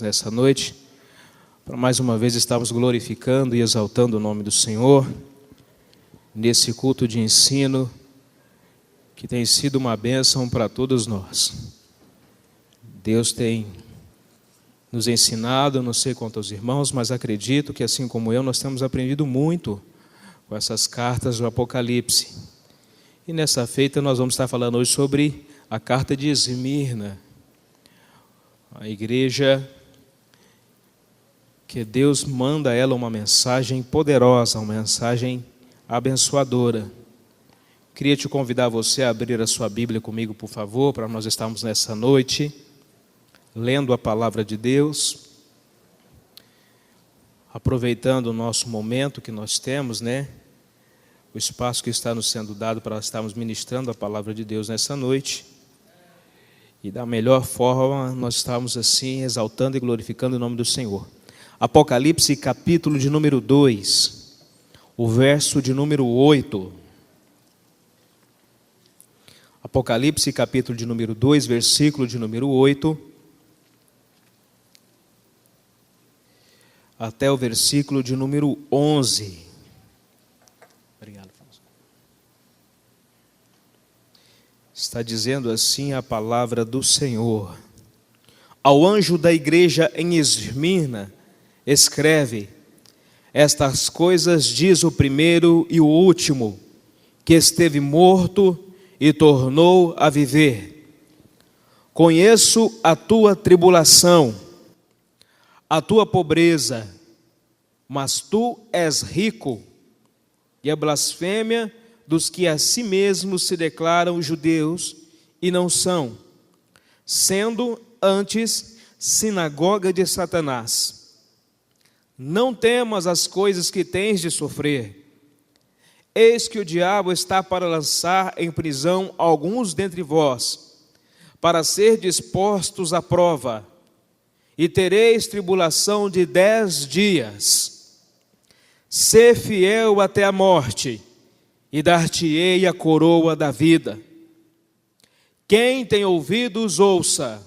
Deus nessa noite, para mais uma vez estarmos glorificando e exaltando o nome do Senhor, nesse culto de ensino, que tem sido uma bênção para todos nós. Deus tem nos ensinado, não sei quantos irmãos, mas acredito que assim como eu, nós temos aprendido muito com essas cartas do Apocalipse. E nessa feita nós vamos estar falando hoje sobre a carta de Esmirna, a igreja que Deus manda a ela uma mensagem poderosa, uma mensagem abençoadora. Queria te convidar você a abrir a sua Bíblia comigo, por favor, para nós estarmos nessa noite lendo a palavra de Deus, aproveitando o nosso momento que nós temos, o espaço que está nos sendo dado para estarmos ministrando a palavra de Deus nessa noite. E da melhor forma nós estamos assim exaltando e glorificando o nome do Senhor. Apocalipse capítulo de número 2, o verso de número 8. Apocalipse capítulo de número 2, versículo de número 8. Até o versículo de número 11. Obrigado. Está dizendo assim a palavra do Senhor. Ao anjo da igreja em Esmirna, escreve: estas coisas diz o primeiro e o último, que esteve morto e tornou a viver. Conheço a tua tribulação, a tua pobreza, mas tu és rico, e a blasfêmia dos que a si mesmos se declaram judeus e não são, sendo antes sinagoga de Satanás. Não temas as coisas que tens de sofrer. Eis que o diabo está para lançar em prisão alguns dentre vós, para ser dispostos à prova, e tereis tribulação de 10 dias. Sê fiel até a morte, e dar-te-ei a coroa da vida. Quem tem ouvidos, ouça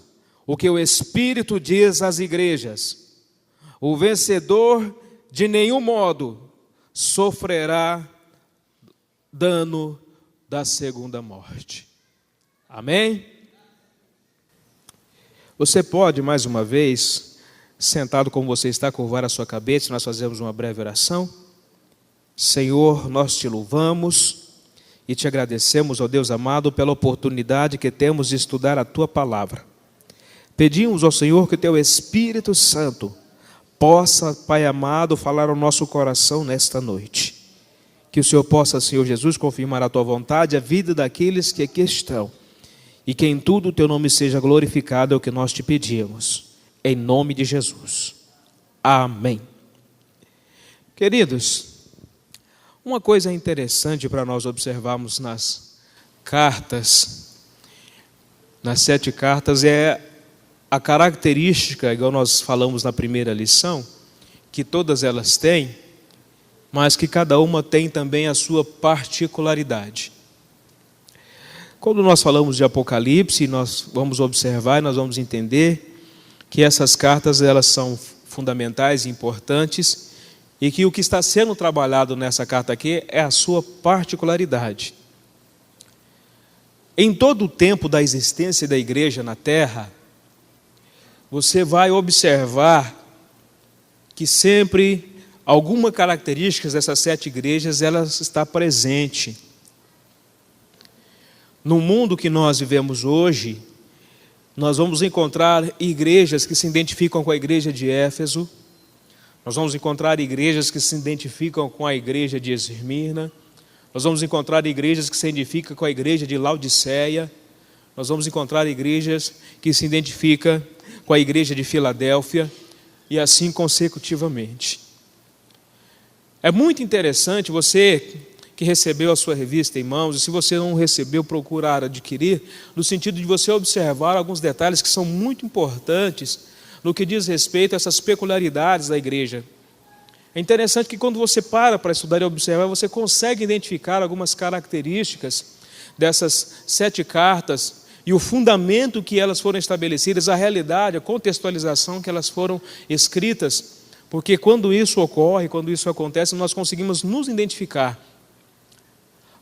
o que o Espírito diz às igrejas. O vencedor de nenhum modo sofrerá dano da segunda morte. Amém? Você pode, mais uma vez, sentado como você está, curvar a sua cabeça, nós fazemos uma breve oração. Senhor, nós te louvamos e te agradecemos, ó Deus amado, pela oportunidade que temos de estudar a tua palavra. Pedimos ao Senhor que o teu Espírito Santo possa, Pai amado, falar ao nosso coração nesta noite. Que o Senhor possa, Senhor Jesus, confirmar a tua vontade, a vida daqueles que aqui estão. E que em tudo o teu nome seja glorificado, é o que nós te pedimos. Em nome de Jesus. Amém. Queridos, uma coisa interessante para nós observarmos nas cartas, nas 7 cartas, é a característica, igual nós falamos na primeira lição, que todas elas têm, mas que cada uma tem também a sua particularidade. Quando nós falamos de Apocalipse, nós vamos observar e nós vamos entender que essas cartas elas são fundamentais e importantes, e que o que está sendo trabalhado nessa carta aqui é a sua particularidade. Em todo o tempo da existência da igreja na terra, você vai observar que sempre alguma característica dessas 7 igrejas elas está presente. No mundo que nós vivemos hoje, nós vamos encontrar igrejas que se identificam com a igreja de Éfeso, nós vamos encontrar igrejas que se identificam com a igreja de Esmirna, nós vamos encontrar igrejas que se identificam com a igreja de Laodiceia, nós vamos encontrar igrejas que se identificam com a igreja de Filadélfia, e assim consecutivamente. É muito interessante você que recebeu a sua revista em mãos, e se você não recebeu, procurar adquirir, no sentido de você observar alguns detalhes que são muito importantes no que diz respeito a essas peculiaridades da igreja. É interessante que quando você para estudar e observar, você consegue identificar algumas características dessas 7 cartas e o fundamento que elas foram estabelecidas, a realidade, a contextualização que elas foram escritas, porque quando isso ocorre, quando isso acontece, nós conseguimos nos identificar.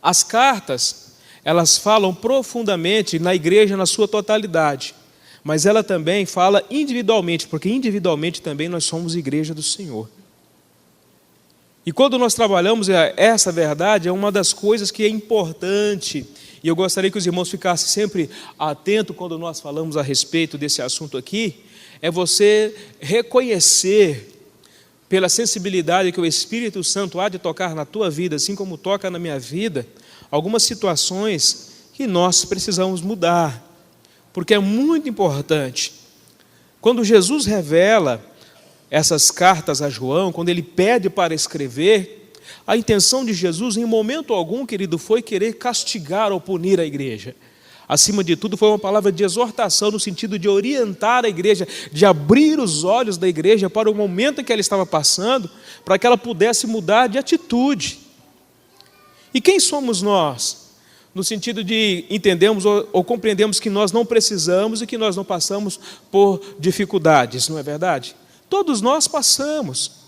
As cartas, elas falam profundamente na igreja na sua totalidade, mas ela também fala individualmente, porque individualmente também nós somos igreja do Senhor. E quando nós trabalhamos essa verdade, é uma das coisas que é importante, e eu gostaria que os irmãos ficassem sempre atentos quando nós falamos a respeito desse assunto aqui, é você reconhecer, pela sensibilidade que o Espírito Santo há de tocar na tua vida, assim como toca na minha vida, algumas situações que nós precisamos mudar, porque é muito importante. Quando Jesus revela essas cartas a João, quando ele pede para escrever, a intenção de Jesus, em momento algum, querido, foi querer castigar ou punir a igreja. Acima de tudo, foi uma palavra de exortação, no sentido de orientar a igreja, de abrir os olhos da igreja para o momento em que ela estava passando, para que ela pudesse mudar de atitude. E quem somos nós? No sentido de entendemos ou compreendemos que nós não precisamos e que nós não passamos por dificuldades, não é verdade? Todos nós passamos.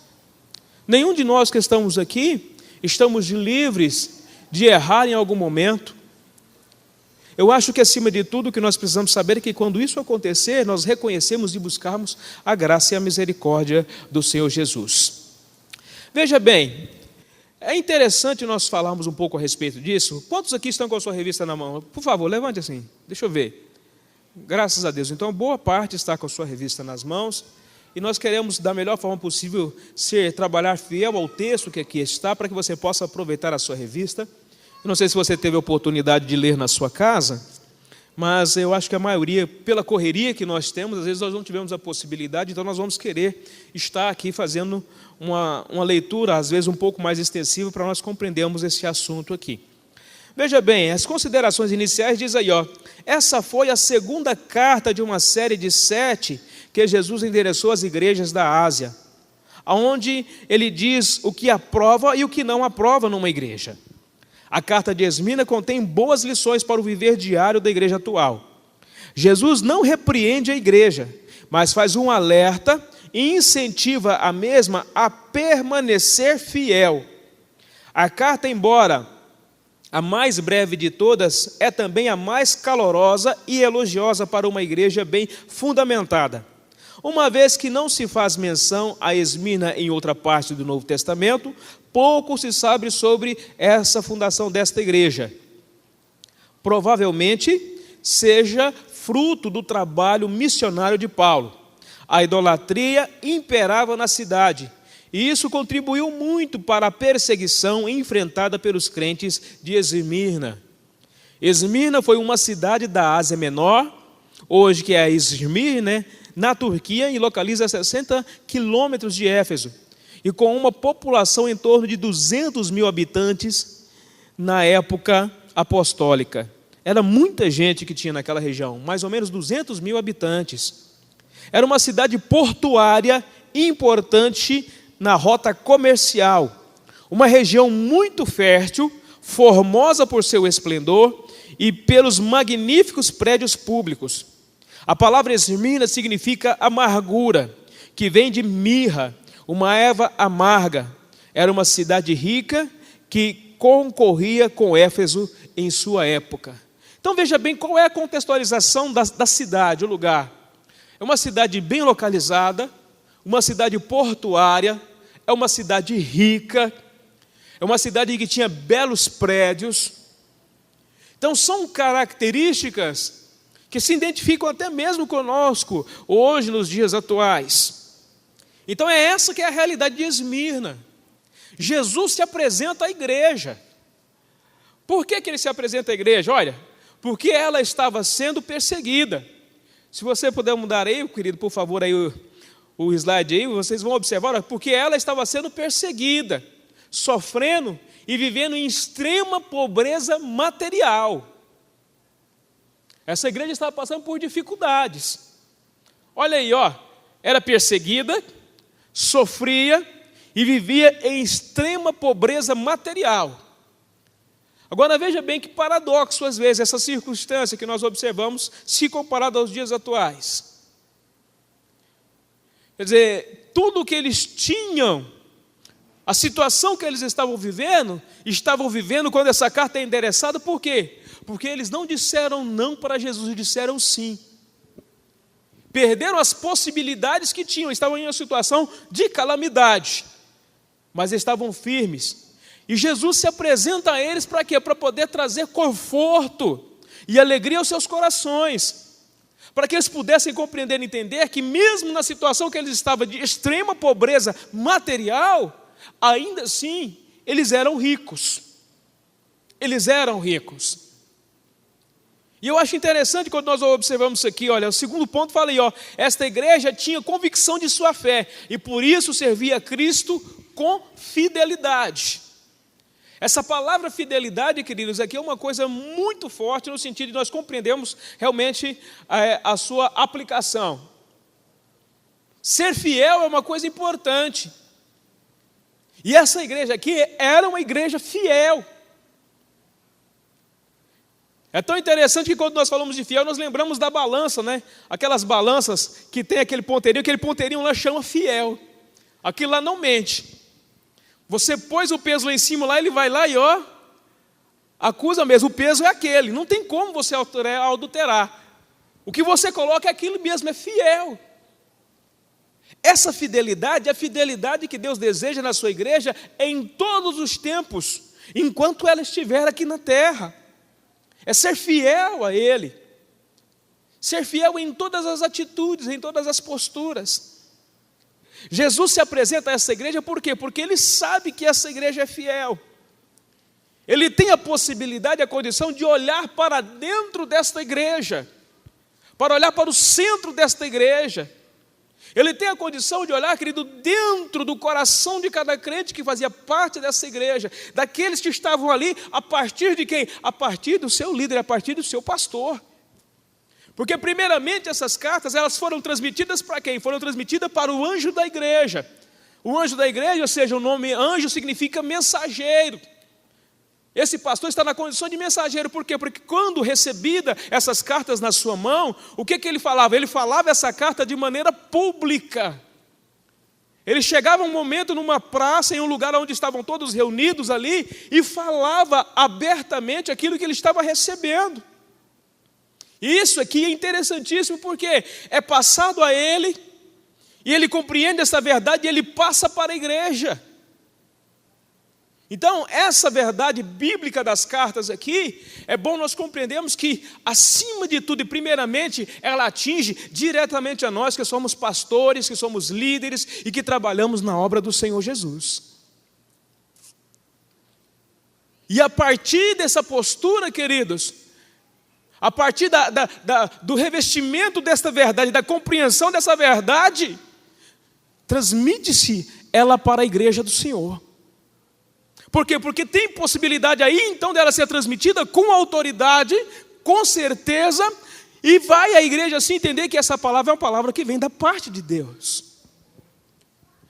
Nenhum de nós que estamos aqui estamos livres de errar em algum momento. Eu acho que, acima de tudo, o que nós precisamos saber é que, quando isso acontecer, nós reconhecemos e buscarmos a graça e a misericórdia do Senhor Jesus. Veja bem, é interessante nós falarmos um pouco a respeito disso. Quantos aqui estão com a sua revista na mão? Por favor, levante assim, deixa eu ver. Graças a Deus. Então, boa parte está com a sua revista nas mãos. E nós queremos, da melhor forma possível, trabalhar fiel ao texto que aqui está, para que você possa aproveitar a sua revista. Eu não sei se você teve a oportunidade de ler na sua casa, mas eu acho que a maioria, pela correria que nós temos, às vezes nós não tivemos a possibilidade, então nós vamos querer estar aqui fazendo uma leitura, às vezes um pouco mais extensiva, para nós compreendermos esse assunto aqui. Veja bem, as considerações iniciais diz aí, essa foi a segunda carta de uma série de 7 que Jesus endereçou às igrejas da Ásia, onde ele diz o que aprova e o que não aprova numa igreja. A carta de Esmirna contém boas lições para o viver diário da igreja atual. Jesus não repreende a igreja, mas faz um alerta e incentiva a mesma a permanecer fiel. A carta, embora a mais breve de todas, é também a mais calorosa e elogiosa para uma igreja bem fundamentada. Uma vez que não se faz menção a Esmirna em outra parte do Novo Testamento, pouco se sabe sobre essa fundação desta igreja. Provavelmente seja fruto do trabalho missionário de Paulo. A idolatria imperava na cidade, e isso contribuiu muito para a perseguição enfrentada pelos crentes de Esmirna. Esmirna foi uma cidade da Ásia Menor, hoje que é Izmir, na Turquia, e localiza a 60 quilômetros de Éfeso, e com uma população em torno de 200 mil habitantes na época apostólica. Era muita gente que tinha naquela região, mais ou menos 200 mil habitantes. Era uma cidade portuária importante na rota comercial, uma região muito fértil, formosa por seu esplendor e pelos magníficos prédios públicos. A palavra Esmirna significa amargura, que vem de mirra, uma erva amarga. Era uma cidade rica que concorria com Éfeso em sua época. Então veja bem qual é a contextualização da cidade, o lugar. É uma cidade bem localizada, uma cidade portuária, é uma cidade rica, é uma cidade que tinha belos prédios. Então são características que se identificam até mesmo conosco hoje, nos dias atuais. Então é essa que é a realidade de Esmirna. Jesus se apresenta à igreja. Por que ele se apresenta à igreja? Olha, porque ela estava sendo perseguida. Se você puder mudar aí, querido, por favor, aí o slide aí, vocês vão observar, olha, porque ela estava sendo perseguida, sofrendo e vivendo em extrema pobreza material. Essa igreja estava passando por dificuldades. Olha aí, era perseguida, sofria e vivia em extrema pobreza material. Agora veja bem que paradoxo, às vezes, essa circunstância que nós observamos, se comparado aos dias atuais. Quer dizer, tudo o que eles tinham, a situação que eles estavam vivendo quando essa carta é endereçada, por quê? Porque eles não disseram não para Jesus, eles disseram sim. Perderam as possibilidades que tinham, estavam em uma situação de calamidade, mas estavam firmes. E Jesus se apresenta a eles para quê? Para poder trazer conforto e alegria aos seus corações, para que eles pudessem compreender e entender que mesmo na situação que eles estavam de extrema pobreza material, ainda assim eles eram ricos. Eles eram ricos. E eu acho interessante quando nós observamos isso aqui, olha, o segundo ponto fala aí, esta igreja tinha convicção de sua fé e por isso servia a Cristo com fidelidade. Essa palavra fidelidade, queridos, aqui é uma coisa muito forte no sentido de nós compreendermos realmente a sua aplicação. Ser fiel é uma coisa importante. E essa igreja aqui era uma igreja fiel. É tão interessante que quando nós falamos de fiel, nós lembramos da balança, né? Aquelas balanças que tem aquele ponteirinho lá chama fiel. Aquilo lá não mente. Você pôs o peso lá em cima, lá ele vai lá e acusa mesmo, o peso é aquele, não tem como você adulterar. O que você coloca é aquilo mesmo, é fiel. Essa fidelidade é a fidelidade que Deus deseja na sua igreja em todos os tempos, enquanto ela estiver aqui na terra. É ser fiel a Ele, ser fiel em todas as atitudes, em todas as posturas. Jesus se apresenta a essa igreja por quê? Porque Ele sabe que essa igreja é fiel. Ele tem a possibilidade, a condição de olhar para dentro desta igreja, para olhar para o centro desta igreja. Ele tem a condição de olhar, querido, dentro do coração de cada crente que fazia parte dessa igreja, daqueles que estavam ali, a partir de quem? A partir do seu líder, a partir do seu pastor. Porque primeiramente essas cartas, elas foram transmitidas para quem? Foram transmitidas para o anjo da igreja. O anjo da igreja, ou seja, o nome anjo significa mensageiro. Esse pastor está na condição de mensageiro, por quê? Porque quando recebida essas cartas na sua mão, o que ele falava? Ele falava essa carta de maneira pública. Ele chegava um momento numa praça, em um lugar onde estavam todos reunidos ali, e falava abertamente aquilo que ele estava recebendo. E isso aqui é interessantíssimo, porque é passado a ele, e ele compreende essa verdade, e ele passa para a igreja. Então, essa verdade bíblica das cartas aqui, é bom nós compreendermos que, acima de tudo e primeiramente, ela atinge diretamente a nós que somos pastores, que somos líderes e que trabalhamos na obra do Senhor Jesus. E a partir dessa postura, queridos, a partir do revestimento desta verdade, da compreensão dessa verdade, transmite-se ela para a igreja do Senhor. Por quê? Porque tem possibilidade aí, então, dela ser transmitida com autoridade, com certeza, e vai a igreja assim entender que essa palavra é uma palavra que vem da parte de Deus.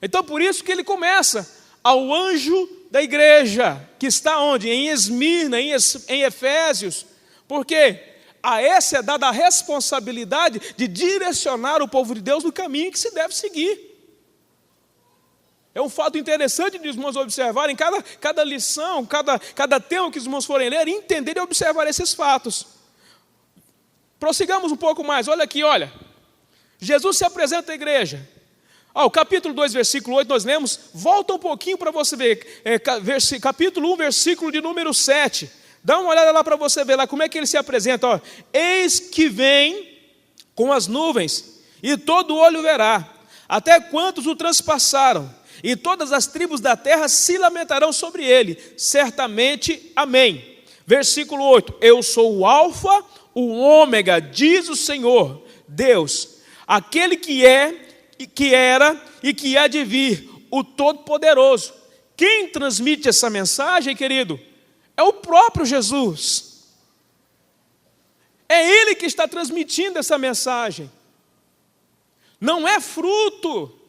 Então, por isso que ele começa ao anjo da igreja, que está onde? Em Esmirna, em Efésios. Por quê? A esse é dada a responsabilidade de direcionar o povo de Deus no caminho que se deve seguir. É um fato interessante de os irmãos observarem, cada lição, cada tema que os irmãos forem ler, entender e observar esses fatos. Prossigamos um pouco mais, olha aqui, olha. Jesus se apresenta à igreja. O capítulo 2, versículo 8, nós lemos, volta um pouquinho para você ver, capítulo 1, versículo de número 7. Dá uma olhada lá para você ver lá como é que ele se apresenta. Eis que vem com as nuvens, e todo olho verá, até quantos o transpassaram. E todas as tribos da terra se lamentarão sobre ele, certamente, amém. Versículo 8, eu sou o alfa, o ômega, diz o Senhor, Deus, aquele que é, e que era, e que há de vir, o Todo-Poderoso. Quem transmite essa mensagem, querido, é o próprio Jesus. É Ele que está transmitindo essa mensagem. Não é fruto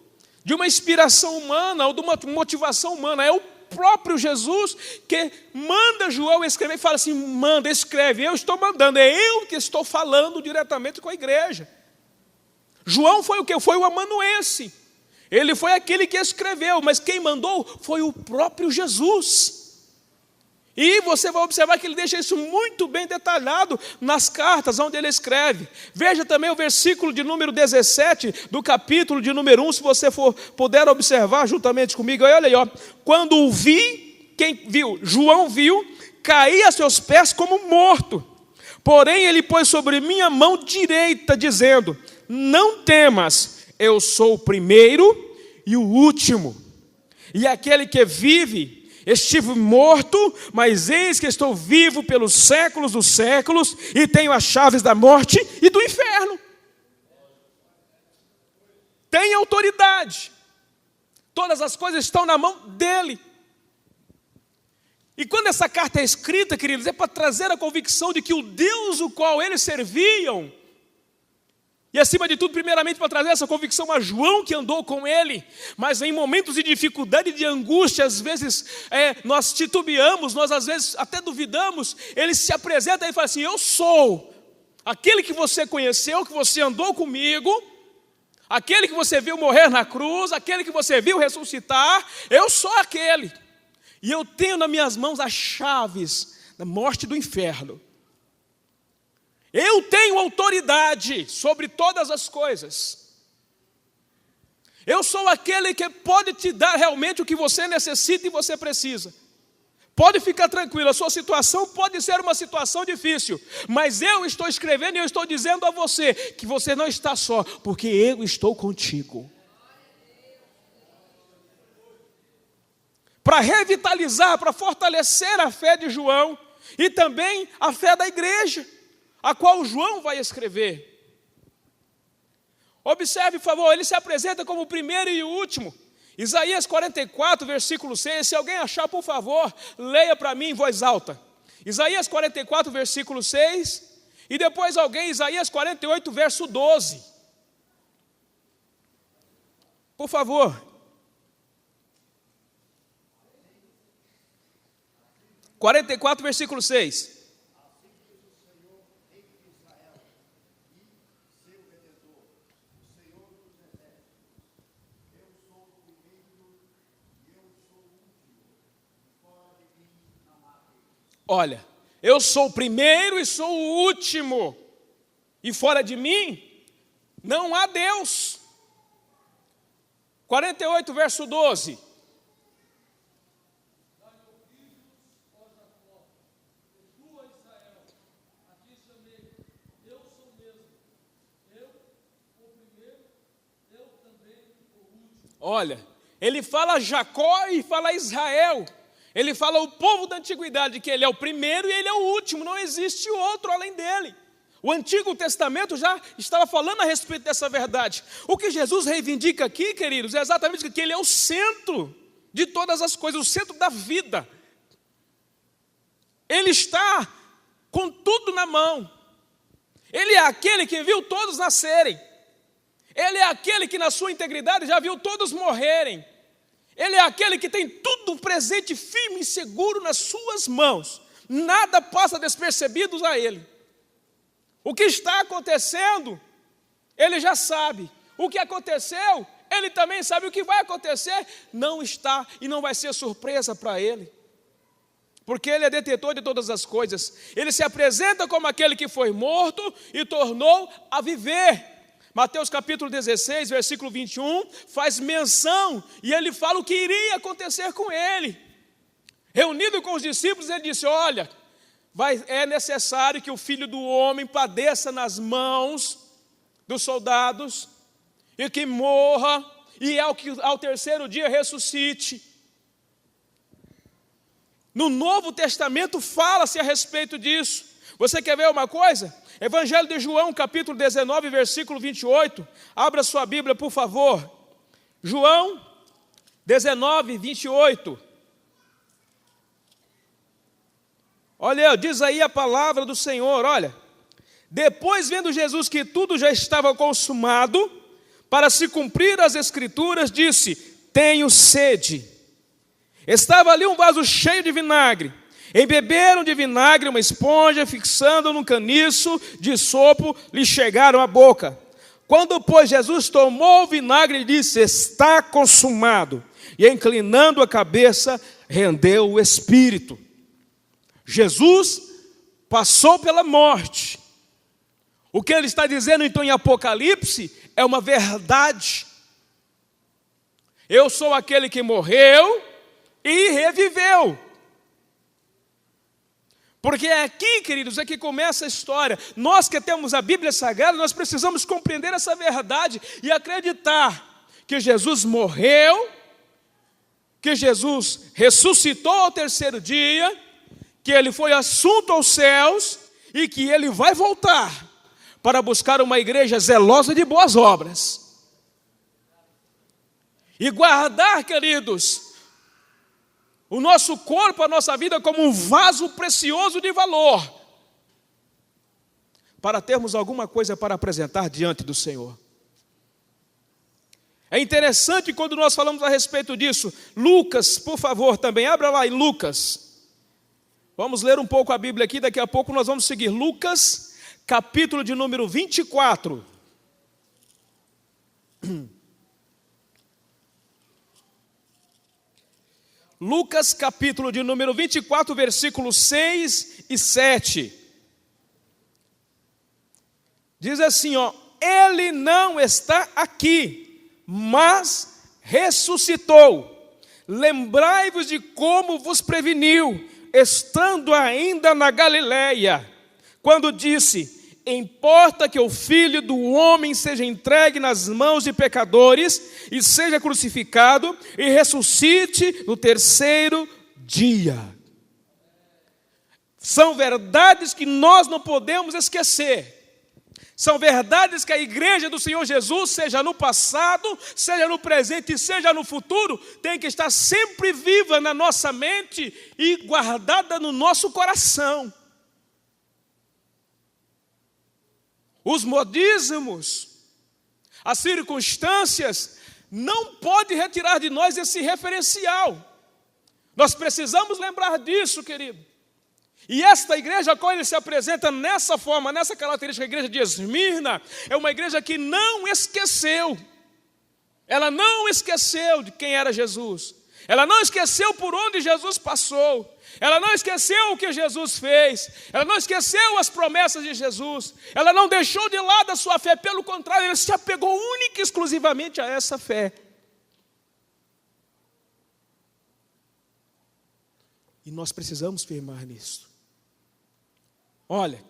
de uma inspiração humana ou de uma motivação humana, é o próprio Jesus que manda João escrever e fala assim: manda, escreve, eu estou mandando, é eu que estou falando diretamente com a igreja. João foi o que? Foi o amanuense. Ele foi aquele que escreveu, mas quem mandou foi o próprio Jesus. E você vai observar que ele deixa isso muito bem detalhado nas cartas onde ele escreve. Veja também o versículo de número 17 do capítulo de número 1, se você puder observar juntamente comigo. Olha aí, ó. Quando o vi, quem viu? João viu, caí a seus pés como morto. Porém ele pôs sobre mim a mão direita, dizendo: não temas, eu sou o primeiro e o último, e aquele que vive. Estive morto, mas eis que estou vivo pelos séculos dos séculos, e tenho as chaves da morte e do inferno. Tem autoridade. Todas as coisas estão na mão dele. E quando essa carta é escrita, queridos, é para trazer a convicção de que o Deus o qual eles serviam, e acima de tudo, primeiramente, para trazer essa convicção a João que andou com ele, mas em momentos de dificuldade e de angústia, às vezes nós titubeamos, nós às vezes até duvidamos, ele se apresenta e fala assim: eu sou aquele que você conheceu, que você andou comigo, aquele que você viu morrer na cruz, aquele que você viu ressuscitar, eu sou aquele, e eu tenho nas minhas mãos as chaves da morte e do inferno. Eu tenho autoridade sobre todas as coisas. Eu sou aquele que pode te dar realmente o que você necessita e você precisa. Pode ficar tranquilo, a sua situação pode ser uma situação difícil, mas eu estou escrevendo e eu estou dizendo a você que você não está só, porque eu estou contigo. Para revitalizar, para fortalecer a fé de João e também a fé da igreja, a qual João vai escrever. Observe, por favor, ele se apresenta como o primeiro e o último. Isaías 44, versículo 6, se alguém achar, por favor, leia para mim em voz alta. Isaías 44, versículo 6, e depois alguém, Isaías 48, verso 12. Por favor. 44, versículo 6. Olha, eu sou o primeiro e sou o último, e fora de mim não há Deus. 48, verso 12. Olha, ele fala Jacó e fala Israel. Ele fala o povo da antiguidade, que ele é o primeiro e ele é o último, não existe outro além dele. O Antigo Testamento já estava falando a respeito dessa verdade. O que Jesus reivindica aqui, queridos, é exatamente que ele é o centro de todas as coisas, o centro da vida. Ele está com tudo na mão. Ele é aquele que viu todos nascerem. Ele é aquele que na sua integridade já viu todos morrerem. Ele é aquele que tem tudo presente, firme e seguro nas suas mãos. Nada passa despercebido a ele. O que está acontecendo, ele já sabe. O que aconteceu, ele também sabe. O que vai acontecer, não está e não vai ser surpresa para ele. Porque ele é detentor de todas as coisas. Ele se apresenta como aquele que foi morto e tornou a viver. Mateus capítulo 16, versículo 21, faz menção e ele fala o que iria acontecer com ele. Reunido com os discípulos, ele disse: olha, é necessário que o Filho do Homem padeça nas mãos dos soldados, e que morra, e ao terceiro dia ressuscite. No Novo Testamento fala-se a respeito disso. Você quer ver uma coisa? Evangelho de João, capítulo 19, versículo 28. Abra sua Bíblia, por favor. João 19, 28. Olha, diz aí a palavra do Senhor, olha. Depois, vendo Jesus que tudo já estava consumado, para se cumprir as Escrituras, disse: tenho sede. Estava ali um vaso cheio de vinagre. Embeberam de vinagre uma esponja, fixando num caniço de sopo, lhe chegaram à boca. Quando, pois, Jesus tomou o vinagre, ele disse: está consumado. E, inclinando a cabeça, rendeu o espírito. Jesus passou pela morte. O que ele está dizendo, então, em Apocalipse, é uma verdade. Eu sou aquele que morreu e reviveu. Porque é aqui, queridos, é que começa a história. Nós que temos a Bíblia Sagrada, nós precisamos compreender essa verdade e acreditar que Jesus morreu, que Jesus ressuscitou ao terceiro dia, que ele foi assunto aos céus e que ele vai voltar para buscar uma igreja zelosa de boas obras. E guardar, queridos, o nosso corpo, a nossa vida como um vaso precioso de valor, para termos alguma coisa para apresentar diante do Senhor. É interessante quando nós falamos a respeito disso. Lucas, por favor, também abra lá em Lucas. Vamos ler um pouco a Bíblia aqui, daqui a pouco nós vamos seguir. Lucas, capítulo de número 24. Lucas, capítulo de número 24, versículos 6 e 7. Diz assim, ó: ele não está aqui, mas ressuscitou. Lembrai-vos de como vos preveniu, estando ainda na Galileia, quando disse: importa que o Filho do Homem seja entregue nas mãos de pecadores e seja crucificado e ressuscite no terceiro dia. São verdades que nós não podemos esquecer. São verdades que a igreja do Senhor Jesus, seja no passado, seja no presente e seja no futuro, tem que estar sempre viva na nossa mente e guardada no nosso coração. Os modismos, as circunstâncias, não podem retirar de nós esse referencial. Nós precisamos lembrar disso, querido. E esta igreja, quando ele se apresenta nessa forma, nessa característica, a igreja de Esmirna, é uma igreja que não esqueceu. Ela não esqueceu de quem era Jesus. Ela não esqueceu por onde Jesus passou. Ela não esqueceu o que Jesus fez. Ela não esqueceu as promessas de Jesus. Ela não deixou de lado a sua fé. Pelo contrário, ela se apegou única e exclusivamente a essa fé. E nós precisamos firmar nisso. Olha,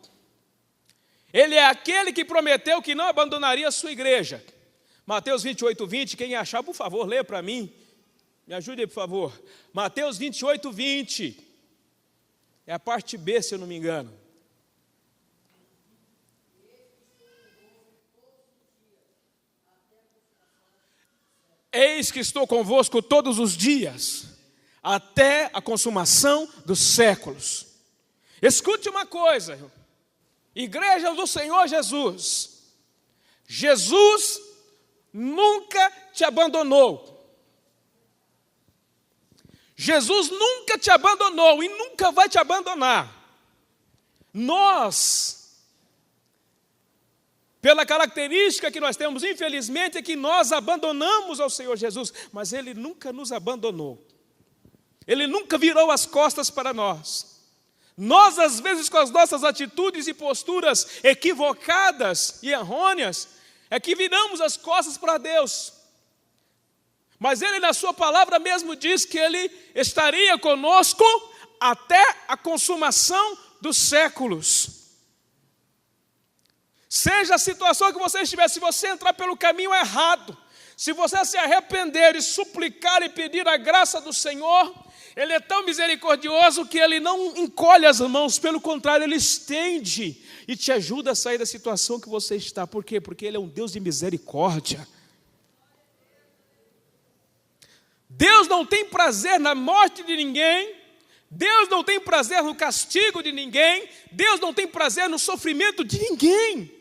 ele é aquele que prometeu que não abandonaria a sua igreja. Mateus 28, 20, quem achar, por favor, lê para mim. Me ajude aí, por favor. Mateus 28, 20. É a parte B, se eu não me engano. Eis que estou convosco todos os dias, até a consumação dos séculos. Escute uma coisa, igreja do Senhor Jesus. Jesus nunca te abandonou. Jesus nunca te abandonou e nunca vai te abandonar. Nós, pela característica que nós temos, infelizmente, é que nós abandonamos ao Senhor Jesus, mas Ele nunca nos abandonou. Ele nunca virou as costas para nós. Nós, às vezes, com as nossas atitudes e posturas equivocadas e errôneas, é que viramos as costas para Deus. Mas Ele, na sua palavra mesmo, diz que Ele estaria conosco até a consumação dos séculos. Seja a situação que você estiver, se você entrar pelo caminho errado, se você se arrepender e suplicar e pedir a graça do Senhor, Ele é tão misericordioso que Ele não encolhe as mãos, pelo contrário, Ele estende e te ajuda a sair da situação que você está. Por quê? Porque Ele é um Deus de misericórdia. Deus não tem prazer na morte de ninguém, Deus não tem prazer no castigo de ninguém, Deus não tem prazer no sofrimento de ninguém.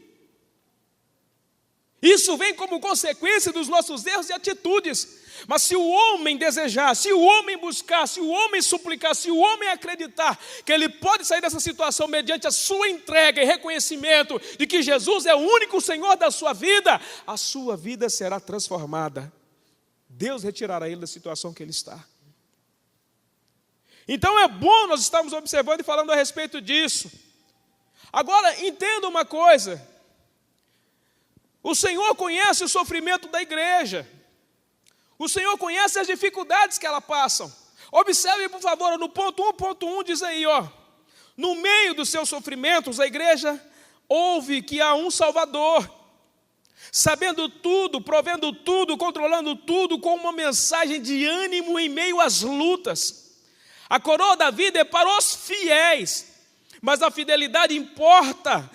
Isso vem como consequência dos nossos erros e atitudes. Mas se o homem desejar, se o homem buscar, se o homem suplicar, se o homem acreditar que ele pode sair dessa situação mediante a sua entrega e reconhecimento de que Jesus é o único Senhor da sua vida, a sua vida será transformada. Deus retirará ele da situação que ele está. Então é bom nós estarmos observando e falando a respeito disso. Agora, entenda uma coisa. O Senhor conhece o sofrimento da igreja. O Senhor conhece as dificuldades que ela passam. Observe, por favor, no ponto 1.1 diz aí, no meio dos seus sofrimentos, a igreja ouve que há um Salvador, sabendo tudo, provendo tudo, controlando tudo, com uma mensagem de ânimo em meio às lutas. A coroa da vida é para os fiéis, mas a fidelidade importa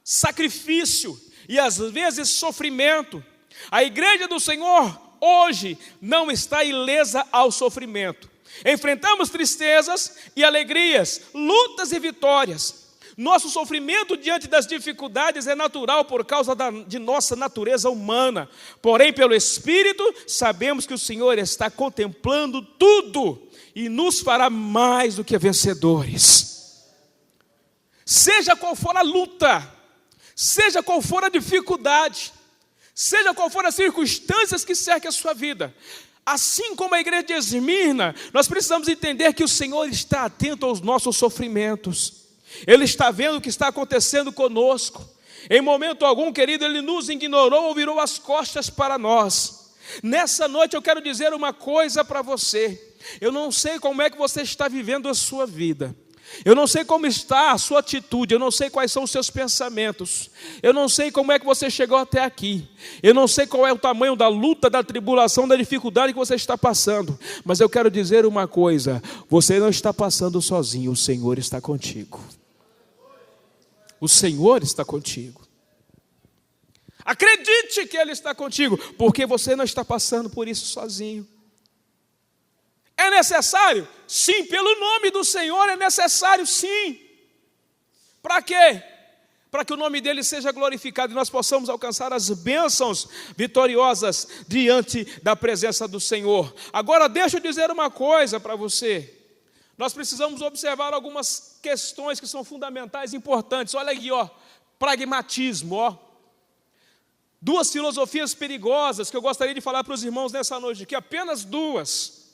sacrifício e às vezes sofrimento. A igreja do Senhor hoje não está ilesa ao sofrimento. Enfrentamos tristezas e alegrias, lutas e vitórias. Nosso sofrimento diante das dificuldades é natural por causa de nossa natureza humana. Porém, pelo Espírito, sabemos que o Senhor está contemplando tudo e nos fará mais do que vencedores. Seja qual for a luta, seja qual for a dificuldade, seja qual for as circunstâncias que cercam a sua vida, assim como a igreja de Esmirna, nós precisamos entender que o Senhor está atento aos nossos sofrimentos. Ele está vendo o que está acontecendo conosco. Em momento algum, querido, Ele nos ignorou ou virou as costas para nós. Nessa noite eu quero dizer uma coisa para você. Eu não sei como é que você está vivendo a sua vida. Eu não sei como está a sua atitude, eu não sei quais são os seus pensamentos, eu não sei como é que você chegou até aqui, eu não sei qual é o tamanho da luta, da tribulação, da dificuldade que você está passando, mas eu quero dizer uma coisa: você não está passando sozinho, o Senhor está contigo. O Senhor está contigo. Acredite que Ele está contigo, porque você não está passando por isso sozinho. É necessário? Sim, pelo nome do Senhor é necessário, sim. Para quê? Para que o nome dEle seja glorificado e nós possamos alcançar as bênçãos vitoriosas diante da presença do Senhor. Agora deixa eu dizer uma coisa para você. Nós precisamos observar algumas questões que são fundamentais e importantes. Olha aqui, pragmatismo, Duas filosofias perigosas que eu gostaria de falar para os irmãos nessa noite aqui, apenas duas.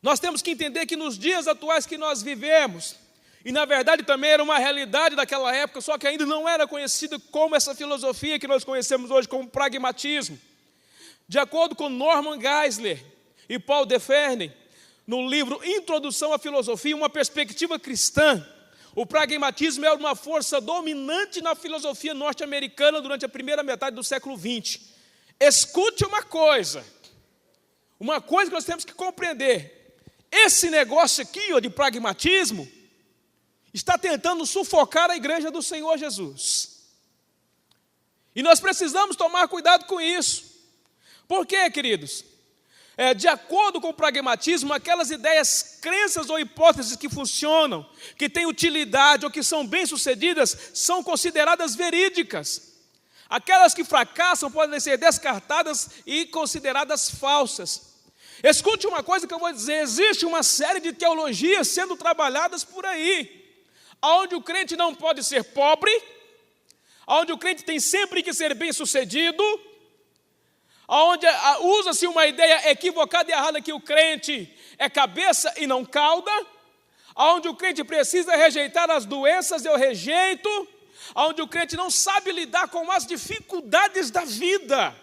Nós temos que entender que nos dias atuais que nós vivemos, e na verdade também era uma realidade daquela época, só que ainda não era conhecida como essa filosofia que nós conhecemos hoje como pragmatismo. De acordo com Norman Geisler e Paul Deferne, no livro Introdução à Filosofia, uma perspectiva cristã, o pragmatismo é uma força dominante na filosofia norte-americana durante a primeira metade do século XX. Escute uma coisa que nós temos que compreender. Esse negócio aqui, de pragmatismo, está tentando sufocar a igreja do Senhor Jesus. E nós precisamos tomar cuidado com isso. Por quê, queridos? De acordo com o pragmatismo, aquelas ideias, crenças ou hipóteses que funcionam, que têm utilidade ou que são bem-sucedidas, são consideradas verídicas. Aquelas que fracassam podem ser descartadas e consideradas falsas. Escute uma coisa que eu vou dizer: existe uma série de teologias sendo trabalhadas por aí, onde o crente não pode ser pobre, onde o crente tem sempre que ser bem-sucedido, onde usa-se uma ideia equivocada e errada que o crente é cabeça e não cauda, onde o crente precisa rejeitar as doenças, eu rejeito, onde o crente não sabe lidar com as dificuldades da vida.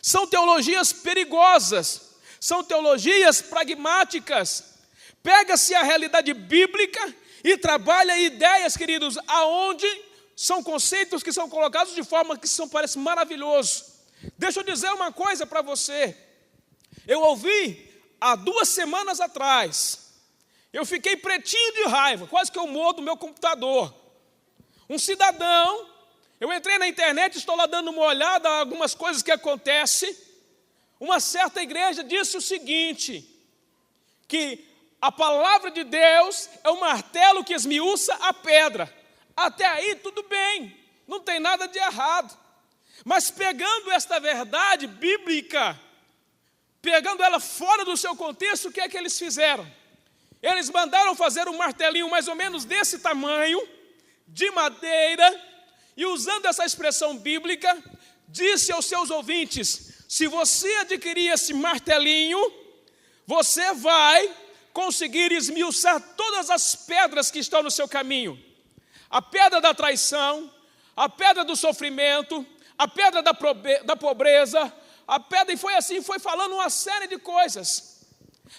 São teologias perigosas. São teologias pragmáticas. Pega-se a realidade bíblica e trabalha ideias, queridos, aonde são conceitos que são colocados de forma que parece maravilhoso. Deixa eu dizer uma coisa para você. Eu ouvi há 2 semanas atrás, eu fiquei pretinho de raiva, quase que eu morro do meu computador. Um cidadão, eu entrei na internet, estou lá dando uma olhada a algumas coisas que acontecem. Uma certa igreja disse o seguinte, que a palavra de Deus é um martelo que esmiuça a pedra. Até aí tudo bem, não tem nada de errado. Mas pegando esta verdade bíblica, pegando ela fora do seu contexto, o que é que eles fizeram? Eles mandaram fazer um martelinho mais ou menos desse tamanho, de madeira, e usando essa expressão bíblica, disse aos seus ouvintes: se você adquirir esse martelinho, você vai conseguir esmiuçar todas as pedras que estão no seu caminho. A pedra da traição, a pedra do sofrimento, a pedra da pobreza, a pedra, e foi assim, foi falando uma série de coisas.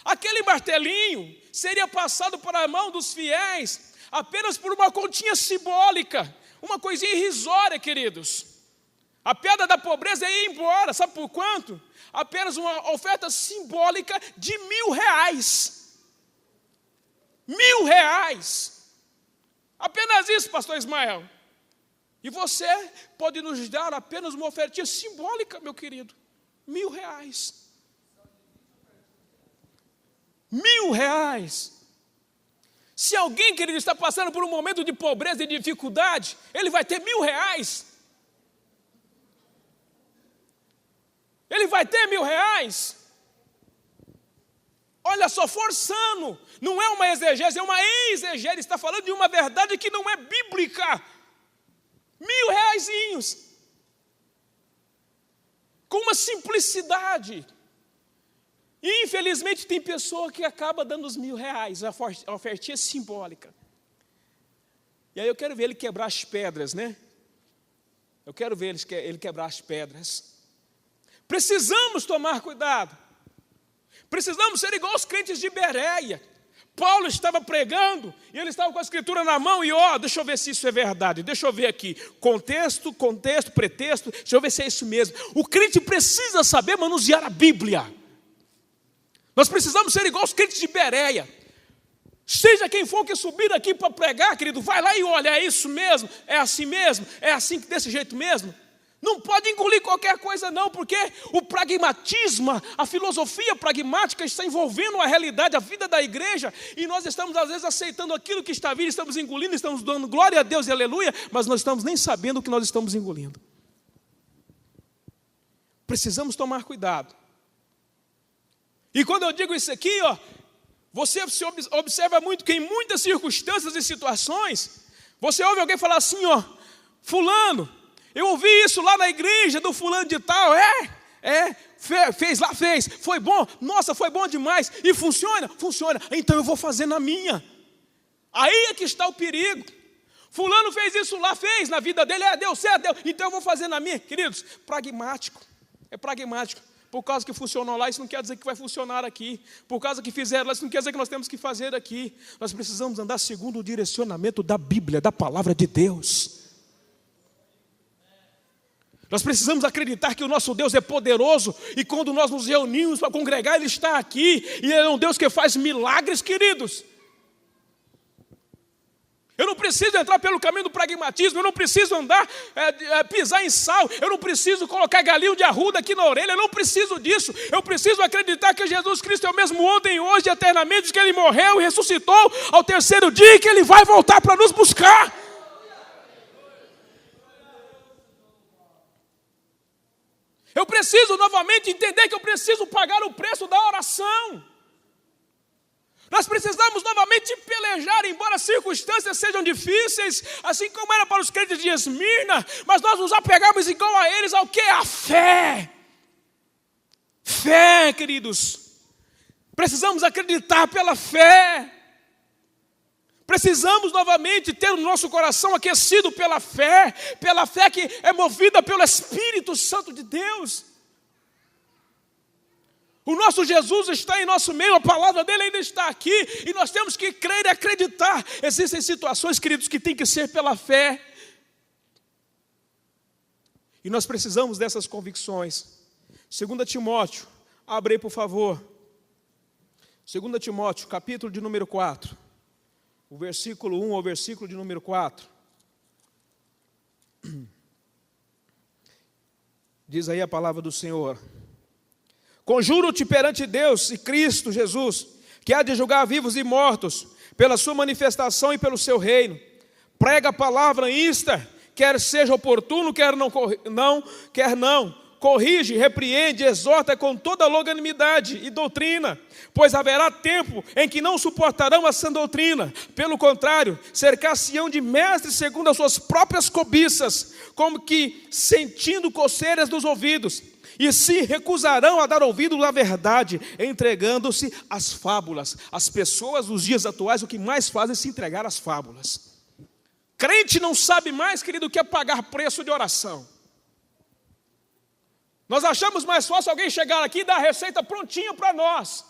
Aquele martelinho seria passado para a mão dos fiéis apenas por uma continha simbólica, uma coisinha irrisória, queridos. A pedra da pobreza ia embora, sabe por quanto? Apenas uma oferta simbólica de R$1.000. R$1.000. Apenas isso, pastor Ismael. E você pode nos dar apenas uma ofertinha simbólica, meu querido. R$1.000. R$1.000. Se alguém, querido, está passando por um momento de pobreza e dificuldade, ele vai ter R$1.000. Ele vai ter R$1.000. Olha só, forçando. Não é uma exegese, é uma exegese. Está falando de uma verdade que não é bíblica. R$1.000. Com uma simplicidade. E infelizmente tem pessoa que acaba dando os R$1.000, a ofertinha simbólica. E aí eu quero ver ele quebrar as pedras, né? Eu quero ver ele quebrar as pedras. Precisamos tomar cuidado. Precisamos ser igual os crentes de Bereia. Paulo estava pregando e ele estava com a escritura na mão e deixa eu ver se isso é verdade, deixa eu ver aqui, contexto, pretexto, deixa eu ver se é isso mesmo. O crente precisa saber manusear a Bíblia. Nós precisamos ser igual os crentes de Bereia. Seja quem for que subir aqui para pregar, querido, vai lá e olha, é isso mesmo, é assim mesmo, é assim, desse jeito mesmo. Não pode engolir qualquer coisa não, porque o pragmatismo, a filosofia pragmática está envolvendo a realidade, a vida da igreja, e nós estamos às vezes aceitando aquilo que está vindo, estamos engolindo, estamos dando glória a Deus e aleluia, mas não estamos nem sabendo o que nós estamos engolindo. Precisamos tomar cuidado. E quando eu digo isso aqui, você se observa muito que em muitas circunstâncias e situações, você ouve alguém falar assim, fulano, eu ouvi isso lá na igreja do fulano de tal, fez, foi bom, nossa, foi bom demais, e funciona, então eu vou fazer na minha. Aí é que está o perigo. Fulano fez isso lá, fez na vida dele, deu certo, então eu vou fazer na minha. Queridos, é pragmático. Por causa que funcionou lá, isso não quer dizer que vai funcionar aqui. Por causa que fizeram lá, isso não quer dizer que nós temos que fazer aqui. Nós precisamos andar segundo o direcionamento da Bíblia, da palavra de Deus. Nós precisamos acreditar que o nosso Deus é poderoso e quando nós nos reunimos para congregar, Ele está aqui e Ele é um Deus que faz milagres, queridos. Eu não preciso entrar pelo caminho do pragmatismo, eu não preciso andar, pisar em sal, eu não preciso colocar galinho de arruda aqui na orelha, eu não preciso disso. Eu preciso acreditar que Jesus Cristo é o mesmo ontem, hoje e eternamente, que Ele morreu e ressuscitou ao terceiro dia e que Ele vai voltar para nos buscar. Eu preciso novamente entender que eu preciso pagar o preço da oração. Nós precisamos novamente pelejar, embora as circunstâncias sejam difíceis, assim como era para os crentes de Esmirna, mas nós nos apegamos igual a eles ao que? A fé. Fé, queridos. Precisamos acreditar pela fé. Precisamos novamente ter o nosso coração aquecido pela fé que é movida pelo Espírito Santo de Deus. O nosso Jesus está em nosso meio, a palavra dele ainda está aqui, e nós temos que crer e acreditar. Existem situações, queridos, que tem que ser pela fé. E nós precisamos dessas convicções. 2 Timóteo, abre aí por favor. 2 Timóteo, capítulo de número 4. O versículo 1 ao versículo de número 4. Diz aí a palavra do Senhor. Conjuro-te perante Deus e Cristo Jesus, que há de julgar vivos e mortos, pela sua manifestação e pelo seu reino. Prega a palavra, insta, quer seja oportuno, quer não, corrige, repreende, exorta com toda longanimidade e doutrina, pois haverá tempo em que não suportarão a sã doutrina. Pelo contrário, cercar-se-ão de mestres segundo as suas próprias cobiças, como que sentindo coceiras nos ouvidos, e se recusarão a dar ouvido à verdade, entregando-se às fábulas. As pessoas dos dias atuais o que mais fazem é se entregar às fábulas. Crente não sabe mais, querido, o que é pagar preço de oração. Nós achamos mais fácil alguém chegar aqui e dar a receita prontinha para nós.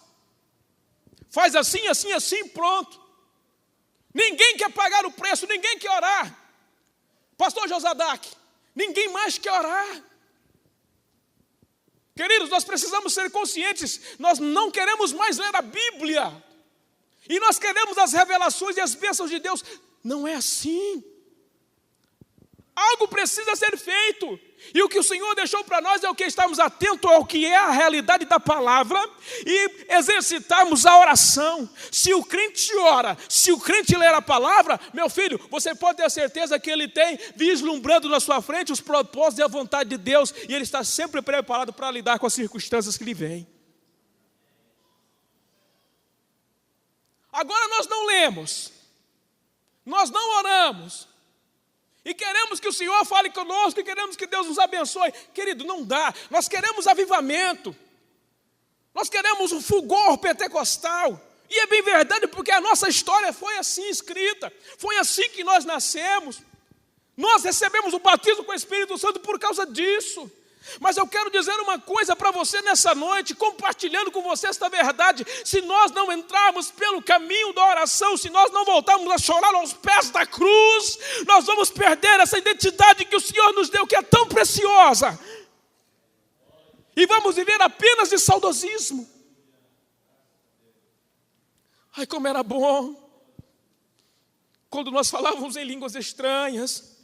Faz assim, assim, assim, pronto. Ninguém quer pagar o preço, ninguém quer orar. Pastor Josadac, ninguém mais quer orar. Queridos, nós precisamos ser conscientes, nós não queremos mais ler a Bíblia. E nós queremos as revelações e as bênçãos de Deus. Não é assim. Algo precisa ser feito. E o que o Senhor deixou para nós é o que estarmos atentos ao que é a realidade da palavra e exercitarmos a oração. Se o crente ora, se o crente ler a palavra, meu filho, você pode ter certeza que ele tem vislumbrando na sua frente os propósitos e a vontade de Deus, e ele está sempre preparado para lidar com as circunstâncias que lhe vêm. Agora nós não lemos, nós não oramos, e queremos que o Senhor fale conosco, e queremos que Deus nos abençoe. Querido, não dá. Nós queremos avivamento. Nós queremos um fulgor pentecostal. E é bem verdade, porque a nossa história foi assim escrita. Foi assim que nós nascemos. Nós recebemos o batismo com o Espírito Santo por causa disso. Mas eu quero dizer uma coisa para você nessa noite, compartilhando com você esta verdade. Se nós não entrarmos pelo caminho da oração, se nós não voltarmos a chorar aos pés da cruz, nós vamos perder essa identidade que o Senhor nos deu, que é tão preciosa. E vamos viver apenas de saudosismo. Ai, como era bom quando nós falávamos em línguas estranhas,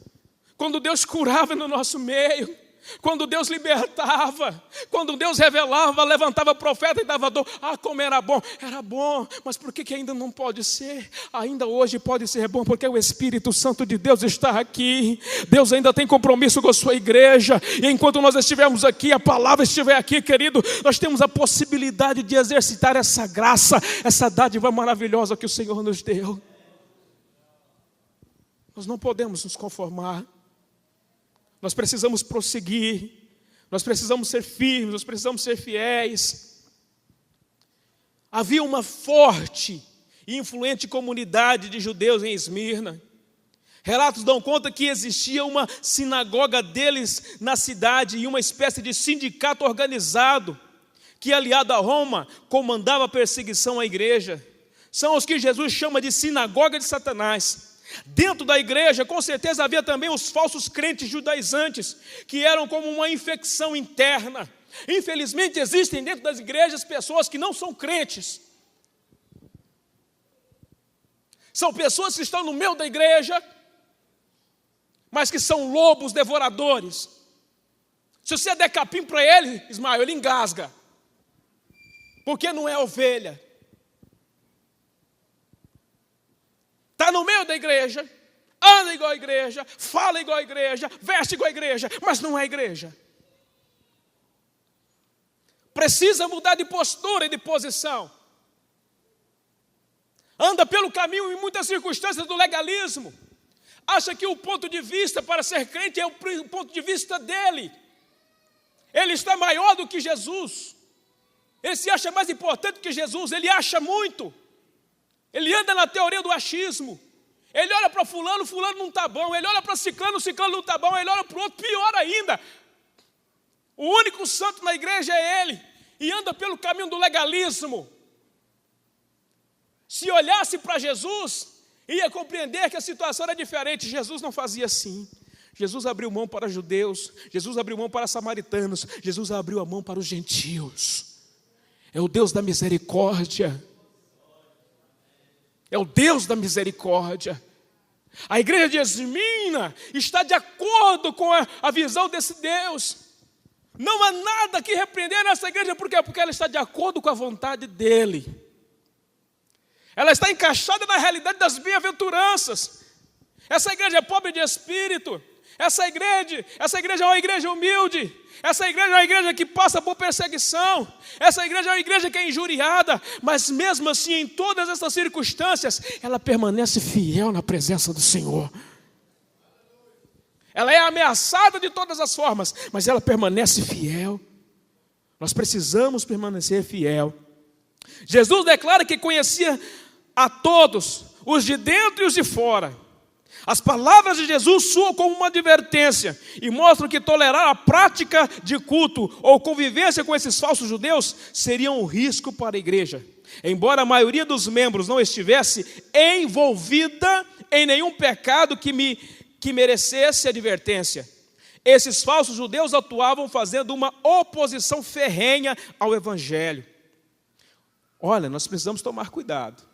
quando Deus curava no nosso meio, quando Deus libertava, quando Deus revelava, levantava profeta e dava dor. Ah, como era bom, mas por que ainda não pode ser? Ainda hoje pode ser bom, porque o Espírito Santo de Deus está aqui. Deus ainda tem compromisso com a sua igreja, e enquanto nós estivermos aqui, a palavra estiver aqui, querido, nós temos a possibilidade de exercitar essa graça, essa dádiva maravilhosa que o Senhor nos deu. Nós não podemos nos conformar. Nós precisamos prosseguir, nós precisamos ser firmes, nós precisamos ser fiéis. Havia uma forte e influente comunidade de judeus em Esmirna. Relatos dão conta que existia uma sinagoga deles na cidade e uma espécie de sindicato organizado que, aliado a Roma, comandava a perseguição à igreja. São os que Jesus chama de sinagoga de Satanás. Dentro da igreja, com certeza, havia também os falsos crentes judaizantes, que eram como uma infecção interna. Infelizmente, existem dentro das igrejas pessoas que não são crentes. São pessoas que estão no meio da igreja, mas que são lobos devoradores. Se você der capim para ele, Ismael, ele engasga, porque não é ovelha. Está no meio da igreja, anda igual a igreja, fala igual a igreja, veste igual a igreja, mas não é igreja. Precisa mudar de postura e de posição. Anda pelo caminho, em muitas circunstâncias, do legalismo. Acha que o ponto de vista para ser crente é o ponto de vista dele. Ele está maior do que Jesus. Ele se acha mais importante que Jesus, ele acha muito. Ele anda na teoria do achismo. Ele olha para fulano, fulano não está bom. Ele olha para ciclano, ciclano não está bom. Ele olha para o outro, pior ainda. O único santo na igreja é ele. E anda pelo caminho do legalismo. Se olhasse para Jesus, ia compreender que a situação era diferente. Jesus não fazia assim. Jesus abriu mão para judeus. Jesus abriu mão para samaritanos. Jesus abriu a mão para os gentios. É o Deus da misericórdia. É o Deus da misericórdia. A igreja de Esmirna está de acordo com a visão desse Deus. Não há nada que repreender nessa igreja. Por quê? Porque ela está de acordo com a vontade dele. Ela está encaixada na realidade das bem-aventuranças. Essa igreja é pobre de espírito. Essa igreja é uma igreja humilde. Essa igreja é uma igreja que passa por perseguição. Essa igreja é uma igreja que é injuriada. Mas mesmo assim, em todas essas circunstâncias, ela permanece fiel na presença do Senhor. Ela é ameaçada de todas as formas, mas ela permanece fiel. Nós precisamos permanecer fiel. Jesus declara que conhecia a todos, os de dentro e os de fora. As palavras de Jesus soam como uma advertência e mostram que tolerar a prática de culto ou convivência com esses falsos judeus seria um risco para a igreja. Embora a maioria dos membros não estivesse envolvida em nenhum pecado que merecesse advertência, esses falsos judeus atuavam fazendo uma oposição ferrenha ao Evangelho. Olha, nós precisamos tomar cuidado.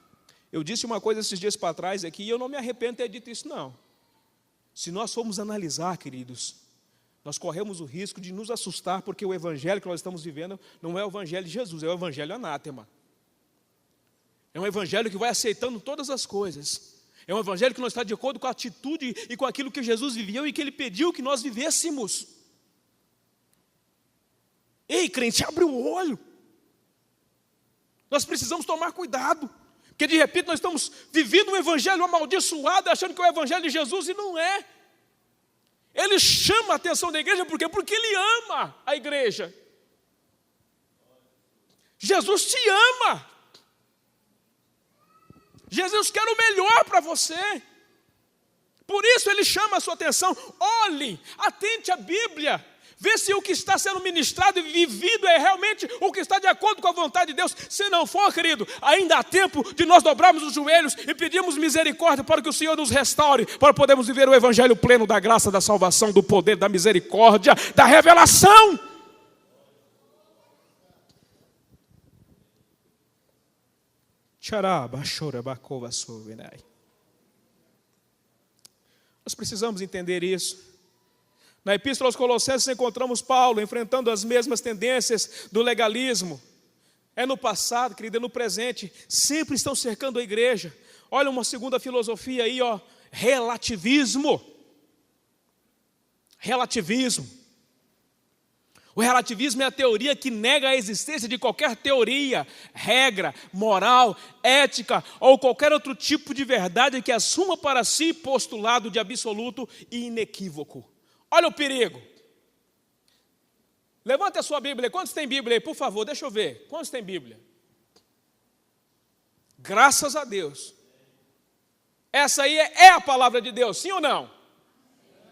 Eu disse uma coisa esses dias para trás aqui e eu não me arrependo de ter dito isso, não. Se nós formos analisar, queridos, nós corremos o risco de nos assustar, porque o evangelho que nós estamos vivendo não é o evangelho de Jesus, é o evangelho anátema. É um evangelho que vai aceitando todas as coisas. É um evangelho que não está de acordo com a atitude e com aquilo que Jesus viveu e que Ele pediu que nós vivêssemos. Ei, crente, abre o olho. Nós precisamos tomar cuidado. Porque de repente nós estamos vivendo um evangelho amaldiçoado, achando que é o evangelho de Jesus, e não é. Ele chama a atenção da igreja, por quê? Porque Ele ama a igreja. Jesus te ama. Jesus quer o melhor para você. Por isso Ele chama a sua atenção. Olhe, atente à Bíblia. Vê se o que está sendo ministrado e vivido é realmente o que está de acordo com a vontade de Deus. Se não for, querido, ainda há tempo de nós dobrarmos os joelhos e pedirmos misericórdia para que o Senhor nos restaure, para podermos viver o evangelho pleno da graça, da salvação, do poder, da misericórdia, da revelação. Nós precisamos entender isso. Na Epístola aos Colossenses encontramos Paulo enfrentando as mesmas tendências do legalismo. É no passado, querido, é no presente. Sempre estão cercando a igreja. Olha uma segunda filosofia aí, ó, relativismo. Relativismo. O relativismo é a teoria que nega a existência de qualquer teoria, regra, moral, ética ou qualquer outro tipo de verdade que assuma para si postulado de absoluto e inequívoco. Olha o perigo. Levanta a sua Bíblia. Quantos tem Bíblia aí? Por favor, deixa eu ver. Quantos tem Bíblia? Graças a Deus. Essa aí é a palavra de Deus, sim ou não?